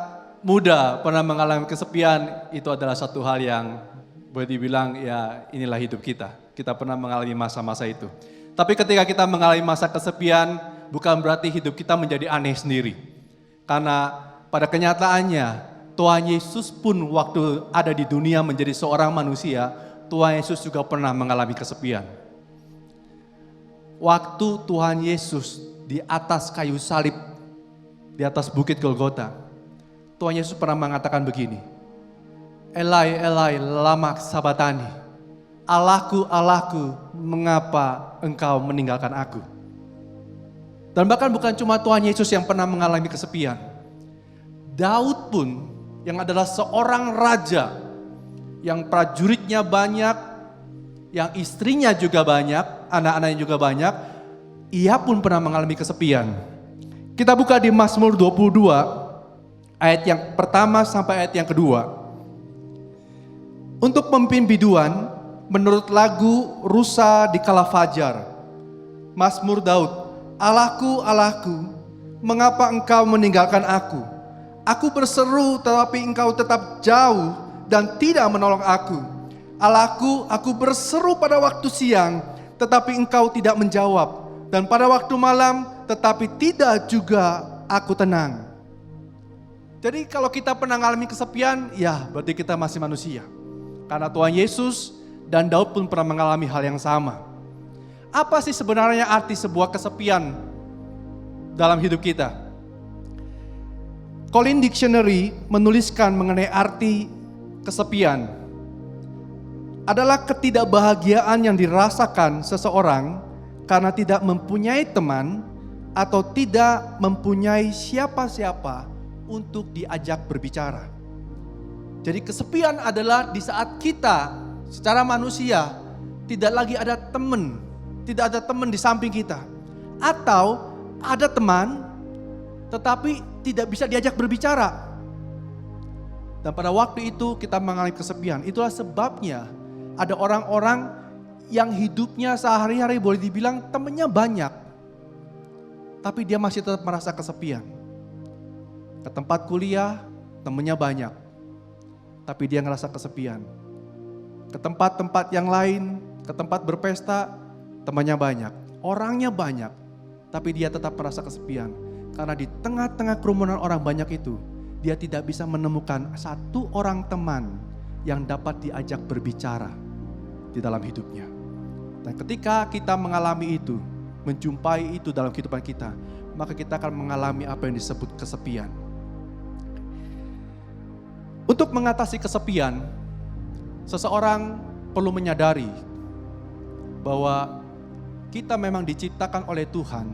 muda pernah mengalami kesepian, itu adalah satu hal yang boleh dibilang ya inilah hidup kita. Kita pernah mengalami masa-masa itu. Tapi ketika kita mengalami masa kesepian, bukan berarti hidup kita menjadi aneh sendiri. Karena pada kenyataannya, Tuhan Yesus pun waktu ada di dunia menjadi seorang manusia, Tuhan Yesus juga pernah mengalami kesepian. Waktu Tuhan Yesus di atas kayu salib, di atas bukit Golgota, Tuhan Yesus pernah mengatakan begini, Elai, Elai, lama sabatani, Allahku, Allahku, mengapa engkau meninggalkan aku? Dan bahkan bukan cuma Tuhan Yesus yang pernah mengalami kesepian. Daud pun yang adalah seorang raja, yang prajuritnya banyak, yang istrinya juga banyak, anak-anaknya juga banyak, ia pun pernah mengalami kesepian. Kita buka di Mazmur 22, ayat yang pertama sampai ayat yang kedua. Untuk pemimpin biduan, menurut lagu Rusa di Kala Fajar, Mazmur Daud, Allahku, Allahku, mengapa engkau meninggalkan aku? Aku berseru tetapi engkau tetap jauh dan tidak menolong aku. Allahku, aku berseru pada waktu siang, tetapi engkau tidak menjawab. Dan pada waktu malam, tetapi tidak juga aku tenang. Jadi kalau kita pernah mengalami kesepian, ya berarti kita masih manusia. Karena Tuhan Yesus dan Daud pun pernah mengalami hal yang sama. Apa sih sebenarnya arti sebuah kesepian dalam hidup kita? Collins Dictionary menuliskan mengenai arti kesepian adalah ketidakbahagiaan yang dirasakan seseorang karena tidak mempunyai teman atau tidak mempunyai siapa-siapa untuk diajak berbicara. Jadi kesepian adalah di saat kita secara manusia tidak lagi ada teman, tidak ada teman di samping kita. Atau ada teman tetapi tidak bisa diajak berbicara. Dan pada waktu itu kita mengalami kesepian. Itulah sebabnya ada orang-orang yang hidupnya sehari-hari boleh dibilang temannya banyak, tapi dia masih tetap merasa kesepian. Ke tempat kuliah, temannya banyak, tapi dia ngerasa kesepian. Ke tempat-tempat yang lain, ke tempat berpesta, temannya banyak, orangnya banyak, tapi dia tetap merasa kesepian. Karena di tengah-tengah kerumunan orang banyak itu, dia tidak bisa menemukan satu orang teman yang dapat diajak berbicara di dalam hidupnya. Dan ketika kita mengalami itu, menjumpai itu dalam kehidupan kita, maka kita akan mengalami apa yang disebut kesepian. Untuk mengatasi kesepian, seseorang perlu menyadari bahwa kita memang diciptakan oleh Tuhan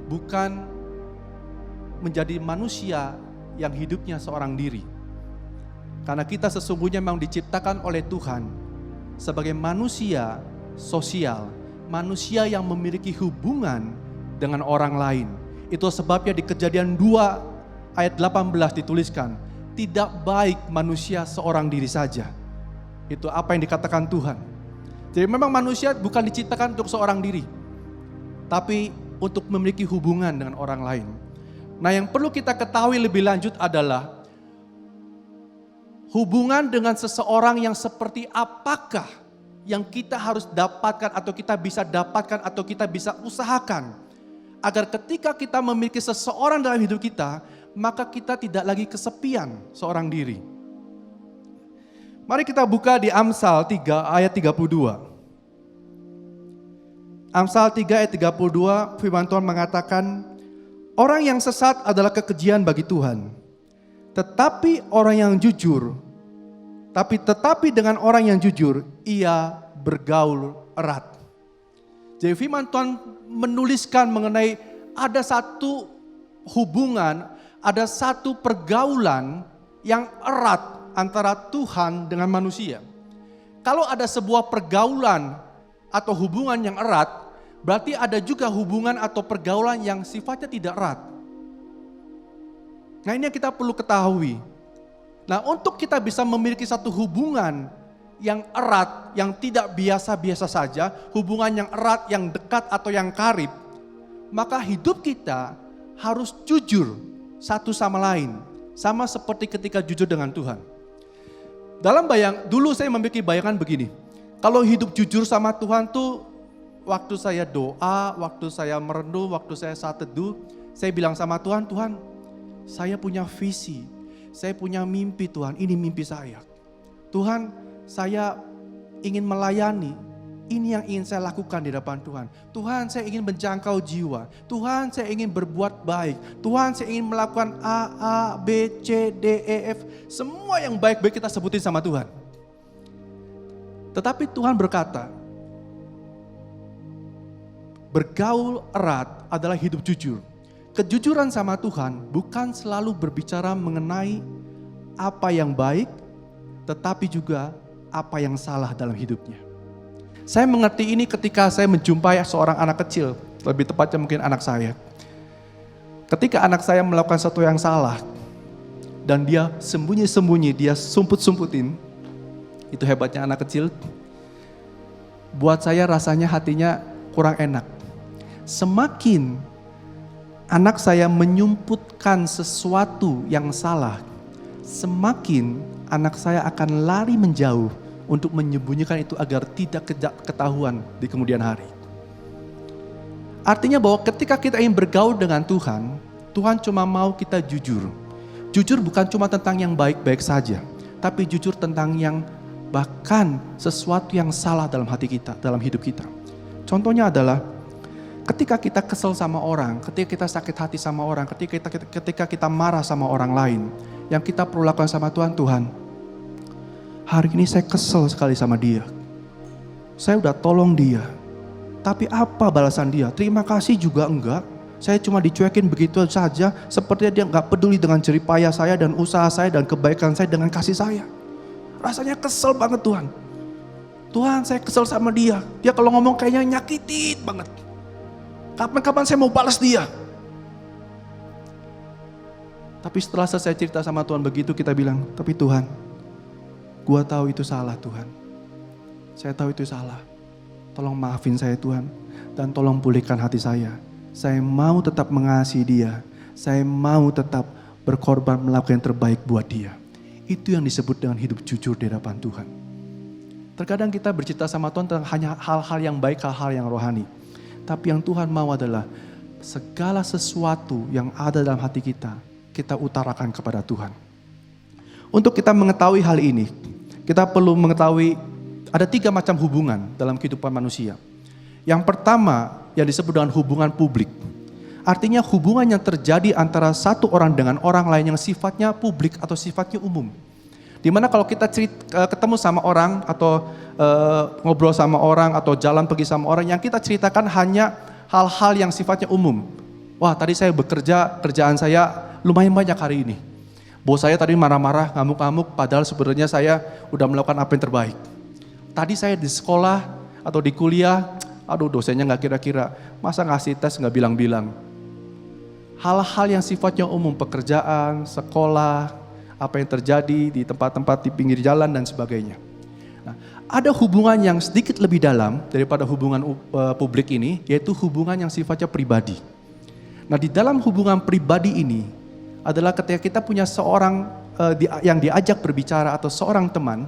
bukan menjadi manusia yang hidupnya seorang diri. Karena kita sesungguhnya memang diciptakan oleh Tuhan sebagai manusia sosial, manusia yang memiliki hubungan dengan orang lain. Itu sebabnya di Kejadian 2 ayat 18 dituliskan, tidak baik manusia seorang diri saja. Itu apa yang dikatakan Tuhan. Jadi memang manusia bukan diciptakan untuk seorang diri, tapi untuk memiliki hubungan dengan orang lain. Nah, yang perlu kita ketahui lebih lanjut adalah hubungan dengan seseorang yang seperti apakah yang kita harus dapatkan atau kita bisa dapatkan atau kita bisa usahakan. Agar ketika kita memiliki seseorang dalam hidup kita, maka kita tidak lagi kesepian seorang diri. Mari kita buka di Amsal 3 ayat 32. Amsal 3 ayat 32, firman Tuhan mengatakan, orang yang sesat adalah kekejian bagi Tuhan. Tetapi dengan orang yang jujur, ia bergaul erat. Jadi firman Tuhan menuliskan mengenai ada satu hubungan, ada satu pergaulan yang erat antara Tuhan dengan manusia. Kalau ada sebuah pergaulan atau hubungan yang erat, berarti ada juga hubungan atau pergaulan yang sifatnya tidak erat. Nah, ini yang kita perlu ketahui. Nah, untuk kita bisa memiliki satu hubungan yang erat, yang tidak biasa-biasa saja, hubungan yang erat, yang dekat atau yang karib, maka hidup kita harus jujur satu sama lain. Sama seperti ketika jujur dengan Tuhan. Dulu saya memiliki bayangan begini. Kalau hidup jujur sama Tuhan tuh, waktu saya doa, waktu saya merenung, waktu saya saat teduh, saya bilang sama Tuhan, Tuhan, saya punya visi, saya punya mimpi Tuhan, ini mimpi saya. Tuhan, saya ingin melayani, ini yang ingin saya lakukan di depan Tuhan. Tuhan, saya ingin menjangkau jiwa. Tuhan, saya ingin berbuat baik. Tuhan, saya ingin melakukan A, B, C, D, E, F. Semua yang baik-baik kita sebutin sama Tuhan. Tetapi Tuhan berkata, bergaul erat adalah hidup jujur. Kejujuran sama Tuhan bukan selalu berbicara mengenai apa yang baik, tetapi juga apa yang salah dalam hidupnya. Saya mengerti ini ketika saya menjumpai seorang anak kecil, lebih tepatnya mungkin anak saya. Ketika anak saya melakukan sesuatu yang salah, dan dia sembunyi-sembunyi, dia sumput-sumputin, itu hebatnya anak kecil. Buat saya rasanya hatinya kurang enak. Semakin anak saya menyumputkan sesuatu yang salah, semakin anak saya akan lari menjauh untuk menyembunyikan itu agar tidak ketahuan di kemudian hari. Artinya bahwa ketika kita ingin bergaul dengan Tuhan, Tuhan cuma mau kita jujur. Jujur bukan cuma tentang yang baik-baik saja, tapi jujur tentang yang bahkan sesuatu yang salah dalam hati kita, dalam hidup kita. Contohnya adalah ketika kita kesel sama orang, ketika kita sakit hati sama orang, ketika kita marah sama orang lain, yang kita perlu lakukan sama Tuhan, Tuhan, hari ini saya kesel sekali sama dia. Saya udah tolong dia. Tapi apa balasan dia? Terima kasih juga enggak. Saya cuma dicuekin begitu saja. Sepertinya dia enggak peduli dengan jerih payah saya dan usaha saya dan kebaikan saya dengan kasih saya. Rasanya kesel banget Tuhan. Tuhan, saya kesel sama dia. Dia kalau ngomong kayaknya nyakitin banget. Kapan-kapan saya mau balas dia. Tapi setelah selesai cerita sama Tuhan begitu, kita bilang, tapi Tuhan, gua tahu itu salah Tuhan. Saya tahu itu salah. Tolong maafin saya Tuhan. Dan tolong pulihkan hati saya. Saya mau tetap mengasihi dia. Saya mau tetap berkorban melakukan yang terbaik buat dia. Itu yang disebut dengan hidup jujur di hadapan Tuhan. Terkadang kita bercerita sama Tuhan tentang hanya hal-hal yang baik, hal-hal yang rohani. Tapi yang Tuhan mau adalah segala sesuatu yang ada dalam hati kita, kita utarakan kepada Tuhan. Untuk kita mengetahui hal ini, kita perlu mengetahui ada 3 macam hubungan dalam kehidupan manusia. Yang pertama yang disebut dengan hubungan publik. Artinya hubungan yang terjadi antara satu orang dengan orang lain yang sifatnya publik atau sifatnya umum. Dimana kalau kita ketemu sama orang atau ngobrol sama orang atau jalan pergi sama orang, yang kita ceritakan hanya hal-hal yang sifatnya umum. Wah, tadi saya bekerja, kerjaan saya lumayan banyak hari ini. Bos saya tadi marah-marah, ngamuk-ngamuk, padahal sebenarnya saya udah melakukan apa yang terbaik. Tadi saya di sekolah atau di kuliah, aduh dosennya gak kira-kira, masa ngasih tes gak bilang-bilang. Hal-hal yang sifatnya umum, pekerjaan, sekolah, apa yang terjadi di tempat-tempat di pinggir jalan dan sebagainya. Nah, ada hubungan yang sedikit lebih dalam daripada hubungan publik ini, yaitu hubungan yang sifatnya pribadi. Nah, di dalam hubungan pribadi ini adalah ketika kita punya seorang yang diajak berbicara atau seorang teman,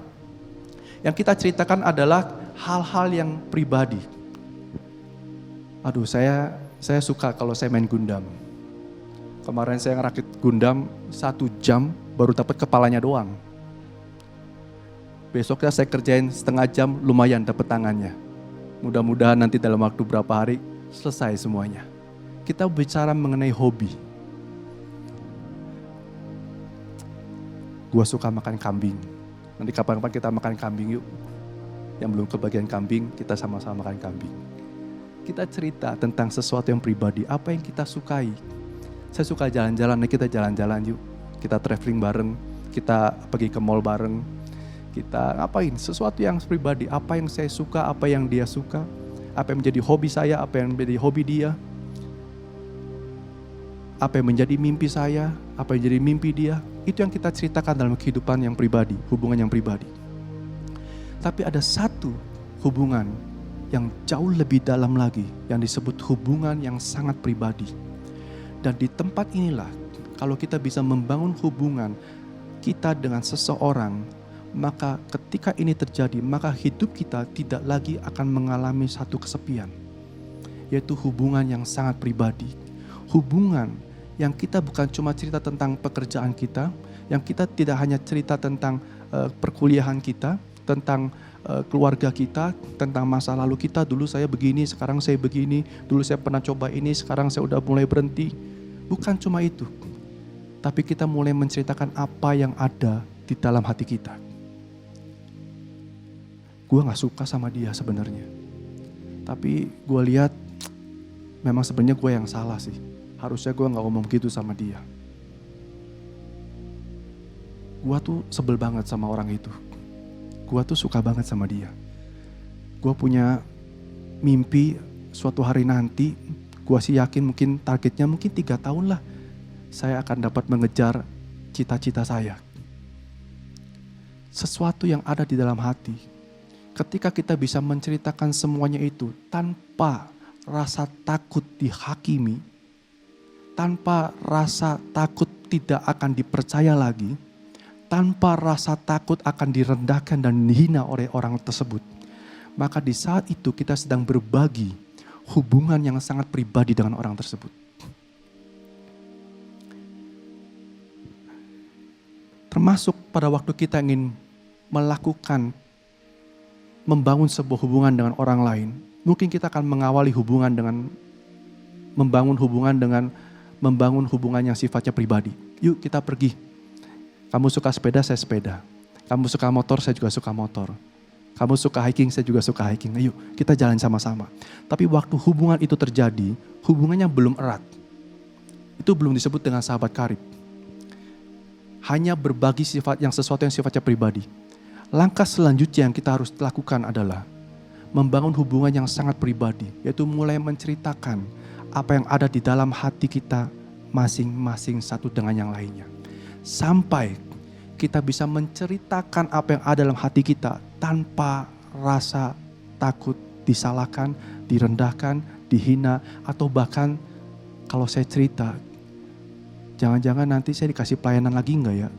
yang kita ceritakan adalah hal-hal yang pribadi. Aduh, saya suka kalau saya main Gundam. Kemarin saya ngerakit Gundam 1 jam baru dapat kepalanya doang. Besoknya saya kerjain setengah jam, lumayan dapat tangannya. Mudah-mudahan nanti dalam waktu berapa hari selesai semuanya. Kita bicara mengenai hobi. Gua suka makan kambing. Nanti kapan-kapan kita makan kambing yuk. Yang belum kebagian kambing, kita sama-sama makan kambing. Kita cerita tentang sesuatu yang pribadi, apa yang kita sukai. Saya suka jalan-jalan, kita jalan-jalan yuk. Kita traveling bareng, kita pergi ke mall bareng. Kita ngapain? Sesuatu yang pribadi, apa yang saya suka, apa yang dia suka. Apa yang menjadi hobi saya, apa yang menjadi hobi dia. Apa yang menjadi mimpi saya, apa yang menjadi mimpi dia. Itu yang kita ceritakan dalam kehidupan yang pribadi, hubungan yang pribadi. Tapi ada satu hubungan yang jauh lebih dalam lagi, yang disebut hubungan yang sangat pribadi. Dan di tempat inilah, kalau kita bisa membangun hubungan kita dengan seseorang, maka ketika ini terjadi, maka hidup kita tidak lagi akan mengalami satu kesepian. Yaitu hubungan yang sangat pribadi. Hubungan yang kita bukan cuma cerita tentang pekerjaan kita, yang kita tidak hanya cerita tentang perkuliahan kita, tentang keluarga kita, tentang masa lalu kita, dulu saya begini, sekarang saya begini, dulu saya pernah coba ini, sekarang saya udah mulai berhenti. Bukan cuma itu, tapi kita mulai menceritakan apa yang ada di dalam hati kita. Gue gak suka sama dia sebenarnya, tapi gue lihat memang sebenarnya gue yang salah sih. Harusnya gue gak ngomong gitu sama dia. Gue tuh sebel banget sama orang itu. Gue tuh suka banget sama dia. Gue punya mimpi suatu hari nanti, gue sih yakin mungkin targetnya mungkin 3 tahun lah. Saya akan dapat mengejar cita-cita saya. Sesuatu yang ada di dalam hati. Ketika kita bisa menceritakan semuanya itu tanpa rasa takut dihakimi, tanpa rasa takut tidak akan dipercaya lagi, tanpa rasa takut akan direndahkan dan dihina oleh orang tersebut. Maka di saat itu kita sedang berbagi hubungan yang sangat pribadi dengan orang tersebut. Termasuk pada waktu kita ingin membangun sebuah hubungan dengan orang lain. Mungkin kita akan mengawali hubungan dengan membangun hubungan yang sifatnya pribadi. Yuk kita pergi. Kamu suka sepeda, saya sepeda. Kamu suka motor, saya juga suka motor. Kamu suka hiking, saya juga suka hiking. Ayo kita jalan sama-sama. Tapi waktu hubungan itu terjadi, hubungannya belum erat. Itu belum disebut dengan sahabat karib. Hanya berbagi sesuatu yang sifatnya pribadi. Langkah selanjutnya yang kita harus lakukan adalah membangun hubungan yang sangat pribadi. Yaitu mulai menceritakan apa yang ada di dalam hati kita masing-masing satu dengan yang lainnya. Sampai kita bisa menceritakan apa yang ada dalam hati kita tanpa rasa takut disalahkan, direndahkan, dihina, atau bahkan kalau saya cerita, jangan-jangan nanti saya dikasih pelayanan lagi enggak ya?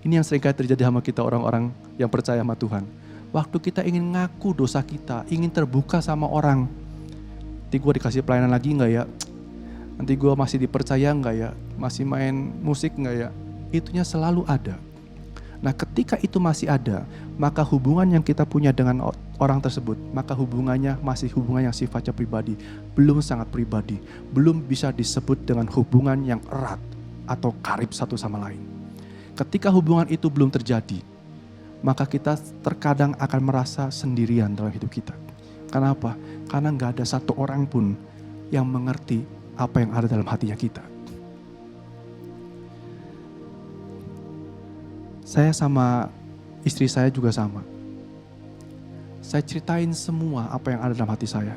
Ini yang seringkali terjadi sama kita orang-orang yang percaya sama Tuhan. Waktu kita ingin ngaku dosa kita, ingin terbuka sama orang, nanti gue dikasih pelayanan lagi enggak ya? Nanti gue masih dipercaya enggak ya? Masih main musik enggak ya? Itunya selalu ada. Nah ketika itu masih ada, maka hubungan yang kita punya dengan orang tersebut, maka hubungannya masih hubungan yang sifatnya pribadi, belum sangat pribadi, belum bisa disebut dengan hubungan yang erat atau karib satu sama lain. Ketika hubungan itu belum terjadi, maka kita terkadang akan merasa sendirian dalam hidup kita. Kenapa? Karena gak ada satu orang pun yang mengerti apa yang ada dalam hatinya kita. Saya sama istri saya juga sama. Saya ceritain semua apa yang ada dalam hati saya.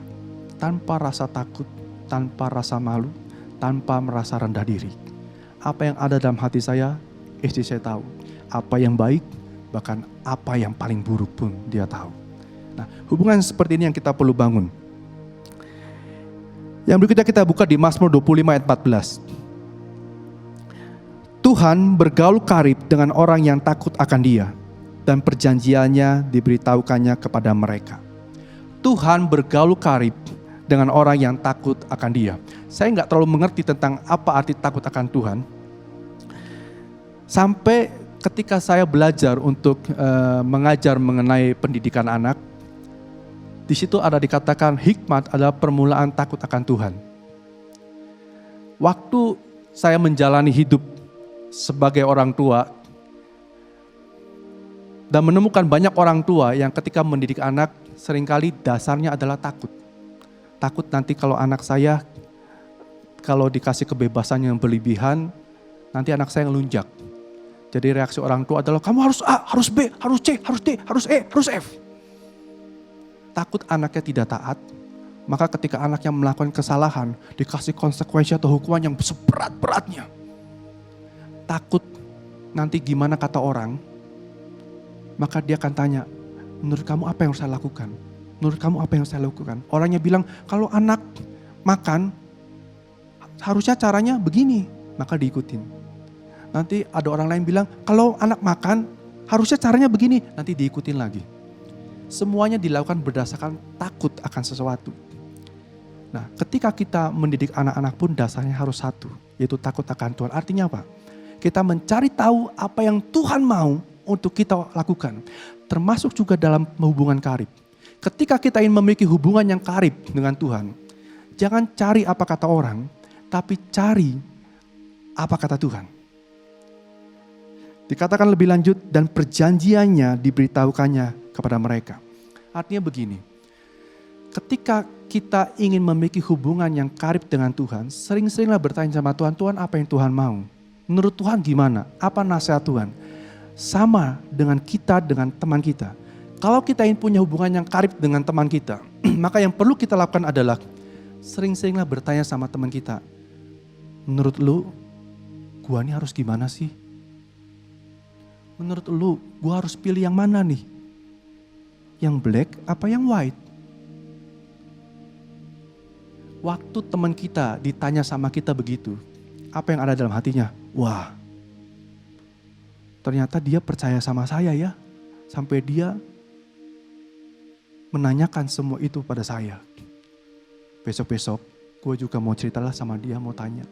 Tanpa rasa takut, tanpa rasa malu, tanpa merasa rendah diri. Apa yang ada dalam hati saya istri saya tahu. Apa yang baik, bahkan apa yang paling buruk pun dia tahu. Nah, hubungan seperti ini yang kita perlu bangun. Yang berikutnya kita buka di Mazmur 25 ayat 14. Tuhan bergaul karib dengan orang yang takut akan Dia, dan perjanjiannya diberitahukannya kepada mereka. Tuhan bergaul karib dengan orang yang takut akan Dia. Saya nggak terlalu mengerti tentang apa arti takut akan Tuhan. Sampai ketika saya belajar untuk mengajar mengenai pendidikan anak, di situ ada dikatakan hikmat adalah permulaan takut akan Tuhan. Waktu saya menjalani hidup sebagai orang tua dan menemukan banyak orang tua yang ketika mendidik anak seringkali dasarnya adalah takut. Takut nanti kalau anak saya kalau dikasih kebebasan yang berlebihan, nanti anak saya ngelunjak. Jadi reaksi orang tua adalah kamu harus A, harus B, harus C, harus D, harus E, harus F. Takut anaknya tidak taat, maka ketika anaknya melakukan kesalahan, dikasih konsekuensi atau hukuman yang seberat-beratnya. Takut nanti gimana kata orang, maka dia akan tanya, menurut kamu apa yang harus saya lakukan? Menurut kamu apa yang harus saya lakukan? Orangnya bilang, kalau anak makan, harusnya caranya begini, maka diikutin. Nanti ada orang lain bilang, kalau anak makan, harusnya caranya begini, nanti diikutin lagi. Semuanya dilakukan berdasarkan takut akan sesuatu. Nah, ketika kita mendidik anak-anak pun dasarnya harus satu, yaitu takut akan Tuhan. Artinya apa? Kita mencari tahu apa yang Tuhan mau untuk kita lakukan. Termasuk juga dalam hubungan karib. Ketika kita ingin memiliki hubungan yang karib dengan Tuhan, jangan cari apa kata orang, tapi cari apa kata Tuhan. Dikatakan lebih lanjut, dan perjanjiannya diberitahukannya kepada mereka. Artinya begini, ketika kita ingin memiliki hubungan yang karib dengan Tuhan, sering-seringlah bertanya sama Tuhan, Tuhan apa yang Tuhan mau? Menurut Tuhan gimana? Apa nasihat Tuhan? Sama dengan kita, dengan teman kita. Kalau kita ingin punya hubungan yang karib dengan teman kita, maka yang perlu kita lakukan adalah sering-seringlah bertanya sama teman kita, menurut lu, gua ini harus gimana sih? Menurut lu, gua harus pilih yang mana nih? Yang black apa yang white? Waktu teman kita ditanya sama kita begitu, apa yang ada dalam hatinya? Wah, ternyata dia percaya sama saya ya. Sampai dia menanyakan semua itu pada saya. Besok-besok gue juga mau ceritalah sama dia, mau tanya.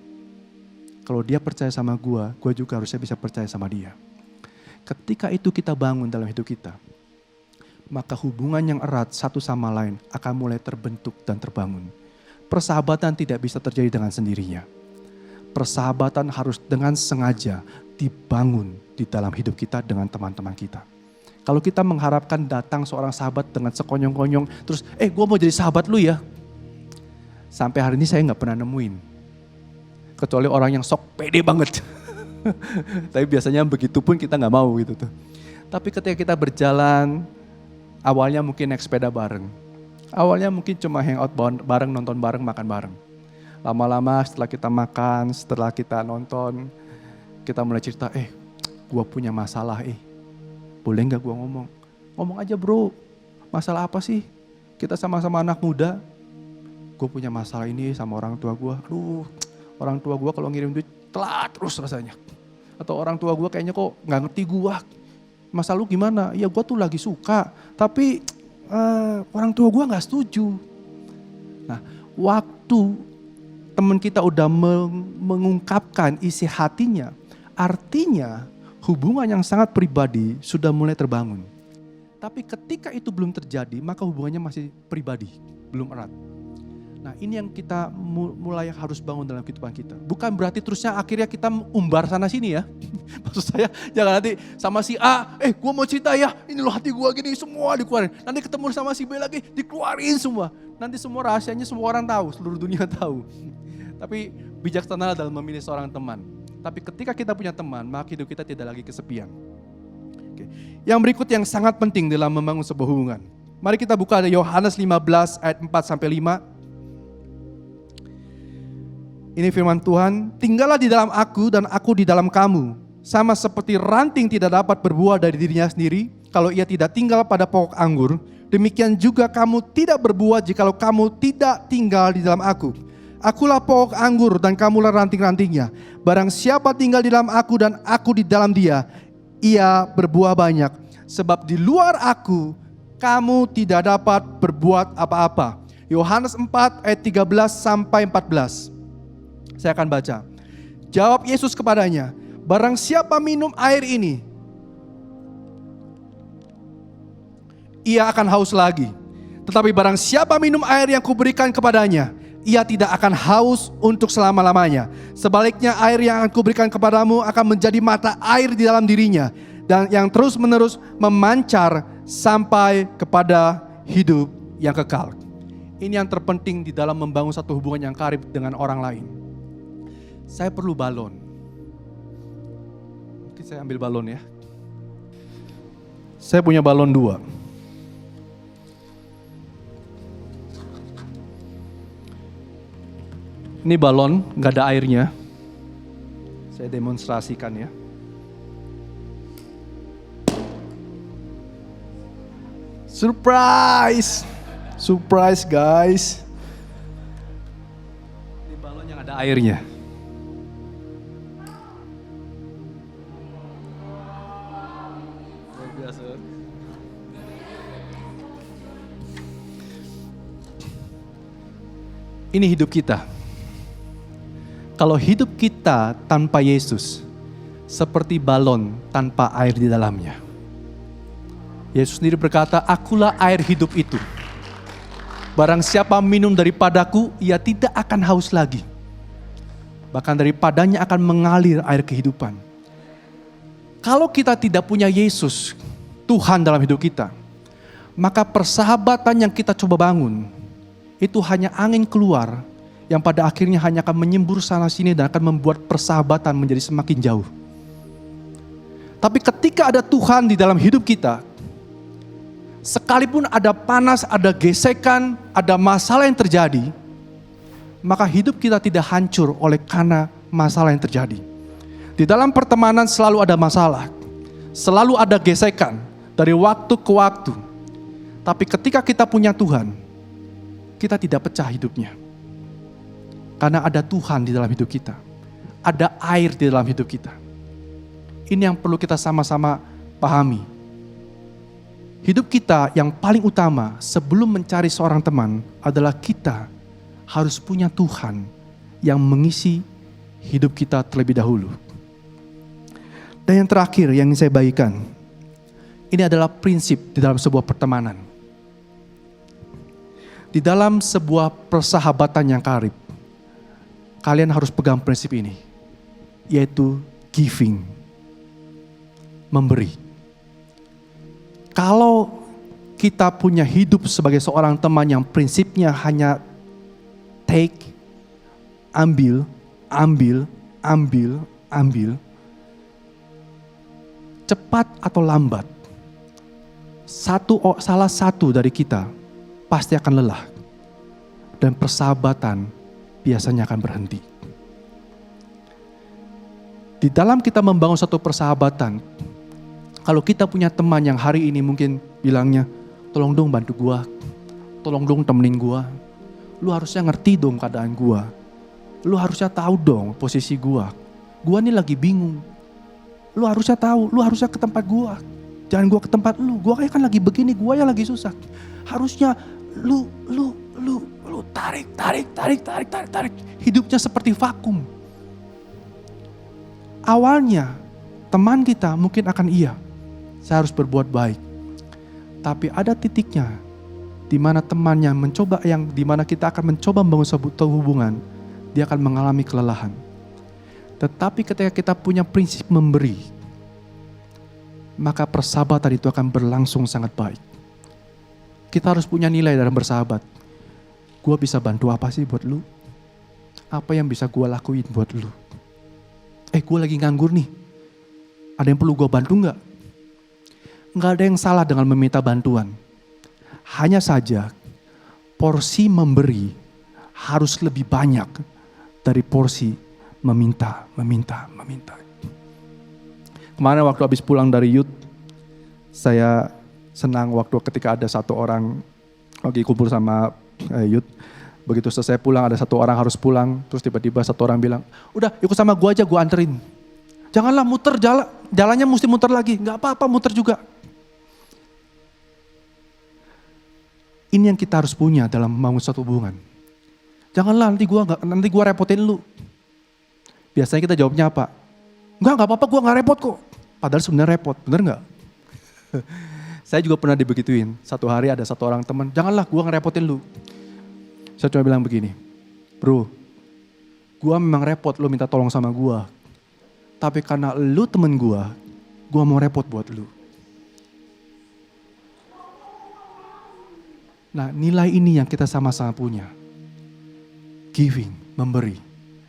Kalau dia percaya sama gue juga harusnya bisa percaya sama dia. Ketika itu kita bangun dalam hidup kita, maka hubungan yang erat satu sama lain akan mulai terbentuk dan terbangun. Persahabatan tidak bisa terjadi dengan sendirinya. Persahabatan harus dengan sengaja dibangun di dalam hidup kita dengan teman-teman kita. Kalau kita mengharapkan datang seorang sahabat dengan sekonyong-konyong, terus gue mau jadi sahabat lu ya. Sampai hari ini saya gak pernah nemuin. Kecuali orang yang sok pede banget. Tapi biasanya begitu pun kita gak mau gitu tuh. Tapi ketika kita berjalan, awalnya mungkin naik sepeda bareng. Awalnya mungkin cuma hangout bareng, nonton bareng, makan bareng. Lama-lama setelah kita makan, setelah kita nonton, kita mulai cerita, gua punya masalah boleh gak gua ngomong? Ngomong aja bro, masalah apa sih? Kita sama-sama anak muda, gua punya masalah ini sama orang tua gua. Aduh, orang tua gua kalau ngirim duit telat terus rasanya. Atau orang tua gua kayaknya kok gak ngerti gua. Masa lu gimana? Ya gua tuh lagi suka, tapi orang tua gua gak setuju. Nah, waktu teman kita udah mengungkapkan isi hatinya, artinya hubungan yang sangat pribadi sudah mulai terbangun. Tapi ketika itu belum terjadi, maka hubungannya masih pribadi, belum erat. Nah, ini yang kita mulai harus bangun dalam kehidupan kita. Bukan berarti terusnya akhirnya kita umbar sana sini ya. Maksud saya jangan nanti sama si A, gue mau cerita ya, ini loh hati gue gini, semua dikeluarin. Nanti ketemu sama si B lagi, dikeluarin semua. Nanti semua rahasianya semua orang tahu, seluruh dunia tahu. Tapi bijaksana dalam memilih seorang teman. Tapi ketika kita punya teman, maka hidup kita tidak lagi kesepian. Oke. Yang berikut yang sangat penting dalam membangun sebuah hubungan. Mari kita buka Yohanes 15 ayat 4-5. Ini firman Tuhan, tinggallah di dalam aku dan aku di dalam kamu. sama seperti ranting tidak dapat berbuah dari dirinya sendiri kalau ia tidak tinggal pada pokok anggur, demikian juga kamu tidak berbuah jikalau kamu tidak tinggal di dalam aku. Akulah pokok anggur dan kamulah ranting-rantingnya. Barang siapa tinggal di dalam aku dan aku di dalam dia, ia berbuah banyak. Sebab di luar aku, kamu tidak dapat berbuat apa-apa. Yohanes 4 ayat 13 sampai 14. Saya akan baca. Jawab Yesus kepadanya, barang siapa minum air ini, ia akan haus lagi. Tetapi barang siapa minum air yang kuberikan kepadanya, ia tidak akan haus untuk selama-lamanya. Sebaliknya air yang akan kuberikan kepadamu akan menjadi mata air di dalam dirinya, dan yang terus-menerus memancar sampai kepada hidup yang kekal. Ini yang terpenting di dalam membangun satu hubungan yang karib dengan orang lain. Saya perlu balon. Mungkin saya ambil balon ya. Saya punya balon 2. Ini balon, gak ada airnya. Saya demonstrasikan ya. Surprise! Surprise guys. Ini balon yang ada airnya. Luar biasa. Ini hidup kita. Kalau hidup kita tanpa Yesus, seperti balon tanpa air di dalamnya. Yesus sendiri berkata, akulah air hidup itu. Barang siapa minum daripadaku, ia tidak akan haus lagi. Bahkan daripadanya akan mengalir air kehidupan. Kalau kita tidak punya Yesus, Tuhan dalam hidup kita, maka persahabatan yang kita coba bangun, itu hanya angin keluar, yang pada akhirnya hanya akan menyembur sana sini dan akan membuat persahabatan menjadi semakin jauh. Tapi ketika ada Tuhan di dalam hidup kita, sekalipun ada panas, ada gesekan, ada masalah yang terjadi, maka hidup kita tidak hancur oleh karena masalah yang terjadi. Di dalam pertemanan selalu ada masalah, selalu ada gesekan dari waktu ke waktu. Tapi ketika kita punya Tuhan, kita tidak pecah hidupnya. Karena ada Tuhan di dalam hidup kita. Ada air di dalam hidup kita. Ini yang perlu kita sama-sama pahami. Hidup kita yang paling utama sebelum mencari seorang teman adalah kita harus punya Tuhan yang mengisi hidup kita terlebih dahulu. Dan yang terakhir yang ingin saya bagikan, ini adalah prinsip di dalam sebuah pertemanan. Di dalam sebuah persahabatan yang karib, kalian harus pegang prinsip ini, yaitu giving, memberi. Kalau kita punya hidup sebagai seorang teman yang prinsipnya hanya take, ambil, cepat atau lambat, salah satu dari kita pasti akan lelah, dan persahabatan biasanya akan berhenti. Di dalam kita membangun satu persahabatan, kalau kita punya teman yang hari ini mungkin bilangnya, tolong dong bantu gua, tolong dong temenin gua, lu harusnya ngerti dong keadaan gua, lu harusnya tahu dong posisi gua nih lagi bingung, lu harusnya tahu, lu harusnya ke tempat gua, jangan gua ke tempat lu, gua kan lagi begini, gua yang lagi susah, harusnya lu tarik. Hidupnya seperti vakum. Awalnya teman kita mungkin akan saya harus berbuat baik. Tapi ada titiknya di mana temannya di mana kita akan mencoba membangun sebuah hubungan, dia akan mengalami kelelahan. Tetapi ketika kita punya prinsip memberi, maka persahabatan itu akan berlangsung sangat baik. Kita harus punya nilai dalam bersahabat. Gue bisa bantu apa sih buat lu? Apa yang bisa gue lakuin buat lu? Gue lagi nganggur nih. Ada yang perlu gue bantu gak? Gak ada yang salah dengan meminta bantuan. Hanya saja porsi memberi harus lebih banyak dari porsi meminta. Kemarin waktu habis pulang dari youth, saya senang waktu ketika ada satu orang lagi kumpul sama youth. Begitu selesai pulang, ada satu orang harus pulang, terus tiba-tiba satu orang bilang, udah ikut sama gua aja, gua anterin. Janganlah muter jalannya mesti muter lagi, nggak apa-apa muter juga. Ini yang kita harus punya dalam membangun suatu hubungan. Janganlah nanti gua repotin lu. Biasanya kita jawabnya apa? Nggak apa-apa, gua nggak repot kok. Padahal sebenarnya repot, bener nggak? Saya juga pernah dibegituin. Satu hari ada satu orang teman, janganlah gua ngerepotin lu. Saya cuma bilang begini, bro, gua memang repot lu minta tolong sama gua. Tapi karena lu temen gua mau repot buat lu. Nah, nilai ini yang kita sama-sama punya. Giving, memberi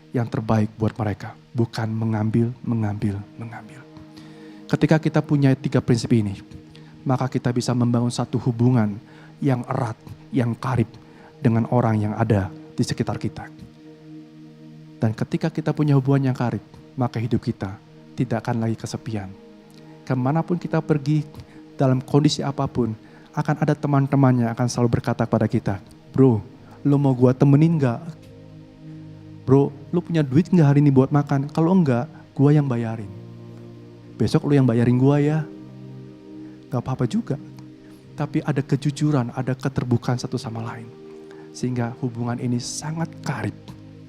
yang terbaik buat mereka. Bukan mengambil. Ketika kita punya 3 prinsip ini, maka kita bisa membangun satu hubungan yang erat, yang karib dengan orang yang ada di sekitar kita. Dan ketika kita punya hubungan yang karib, maka hidup kita tidak akan lagi kesepian. Kemanapun kita pergi, dalam kondisi apapun, akan ada teman-temannya akan selalu berkata pada kita, bro, lu mau gua temenin gak? Bro, lu punya duit gak hari ini buat makan? Kalau enggak, gua yang bayarin. Besok lu yang bayarin gua ya. Gak apa-apa juga. Tapi ada kejujuran, ada keterbukaan satu sama lain. Sehingga hubungan ini sangat karib,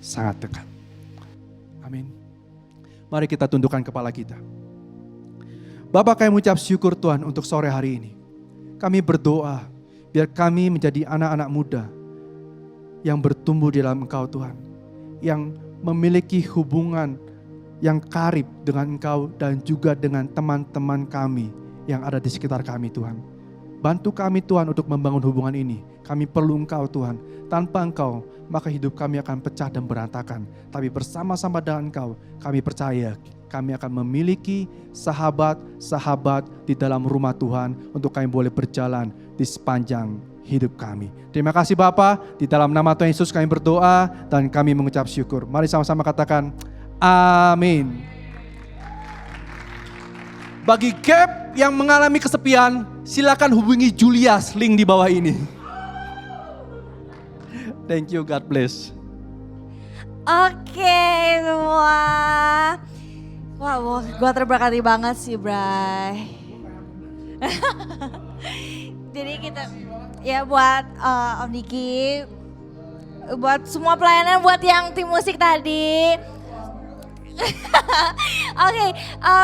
sangat dekat. Amin. Mari kita tundukkan kepala kita. Bapak, kami mengucap syukur Tuhan untuk sore hari ini. Kami berdoa biar kami menjadi anak-anak muda yang bertumbuh di dalam Engkau Tuhan. Yang memiliki hubungan yang karib dengan Engkau dan juga dengan teman-teman kami yang ada di sekitar kami Tuhan. Bantu kami Tuhan untuk membangun hubungan ini. Kami perlu Engkau Tuhan. Tanpa Engkau, maka hidup kami akan pecah dan berantakan. Tapi bersama-sama dengan Engkau, kami percaya kami akan memiliki sahabat-sahabat di dalam rumah Tuhan untuk kami boleh berjalan di sepanjang hidup kami. Terima kasih Bapa, di dalam nama Tuhan Yesus kami berdoa dan kami mengucap syukur. Mari sama-sama katakan amin. Bagi Gap yang mengalami kesepian, silakan hubungi Julius, link di bawah ini. Thank you, God bless. Oke semua. Wah, gue terberkati banget sih, Bray. Jadi kita, ya buat Om Diki, buat semua pelayanan, buat yang tim musik tadi. Oke,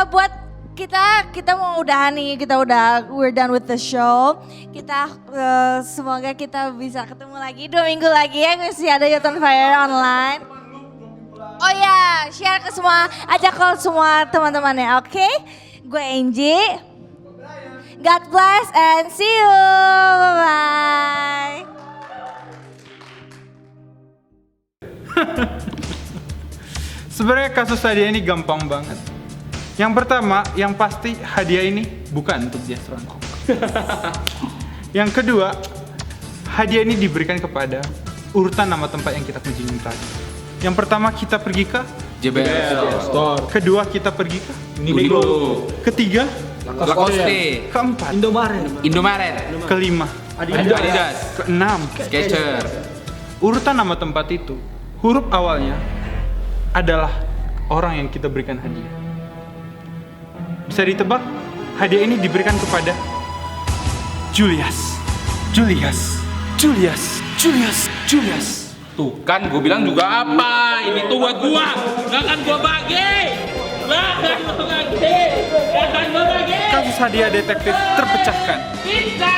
buat kita mau udahan nih, we're done with the show. Kita semoga kita bisa ketemu lagi 2 minggu lagi ya, masih ada Youth on Fire online. Oh ya, share ke semua, ajak ke semua teman-temannya, oke? Gue Angie. God bless and see you. Bye-bye. Sebenarnya kasus hadiah ini gampang banget. Yang pertama, yang pasti hadiah ini bukan untuk Jazz Rangkong. Yang kedua, hadiah ini diberikan kepada urutan nama tempat yang kita kunjungi tadi. Yang pertama kita pergi ke JBL Store. Kedua kita pergi ke Uniqlo. Ketiga Lacoste. Keempat Indomaret. Kelima Adidas. Keenam Skechers. Urutan nama tempat itu, huruf awalnya adalah orang yang kita berikan hadiah. Bisa ditebak, hadiah ini diberikan kepada Julius. Tuh kan gue bilang juga apa, ini tuh buat gua, gak akan gua bagi. Kasus hadiah detektif terpecahkan. Bisa.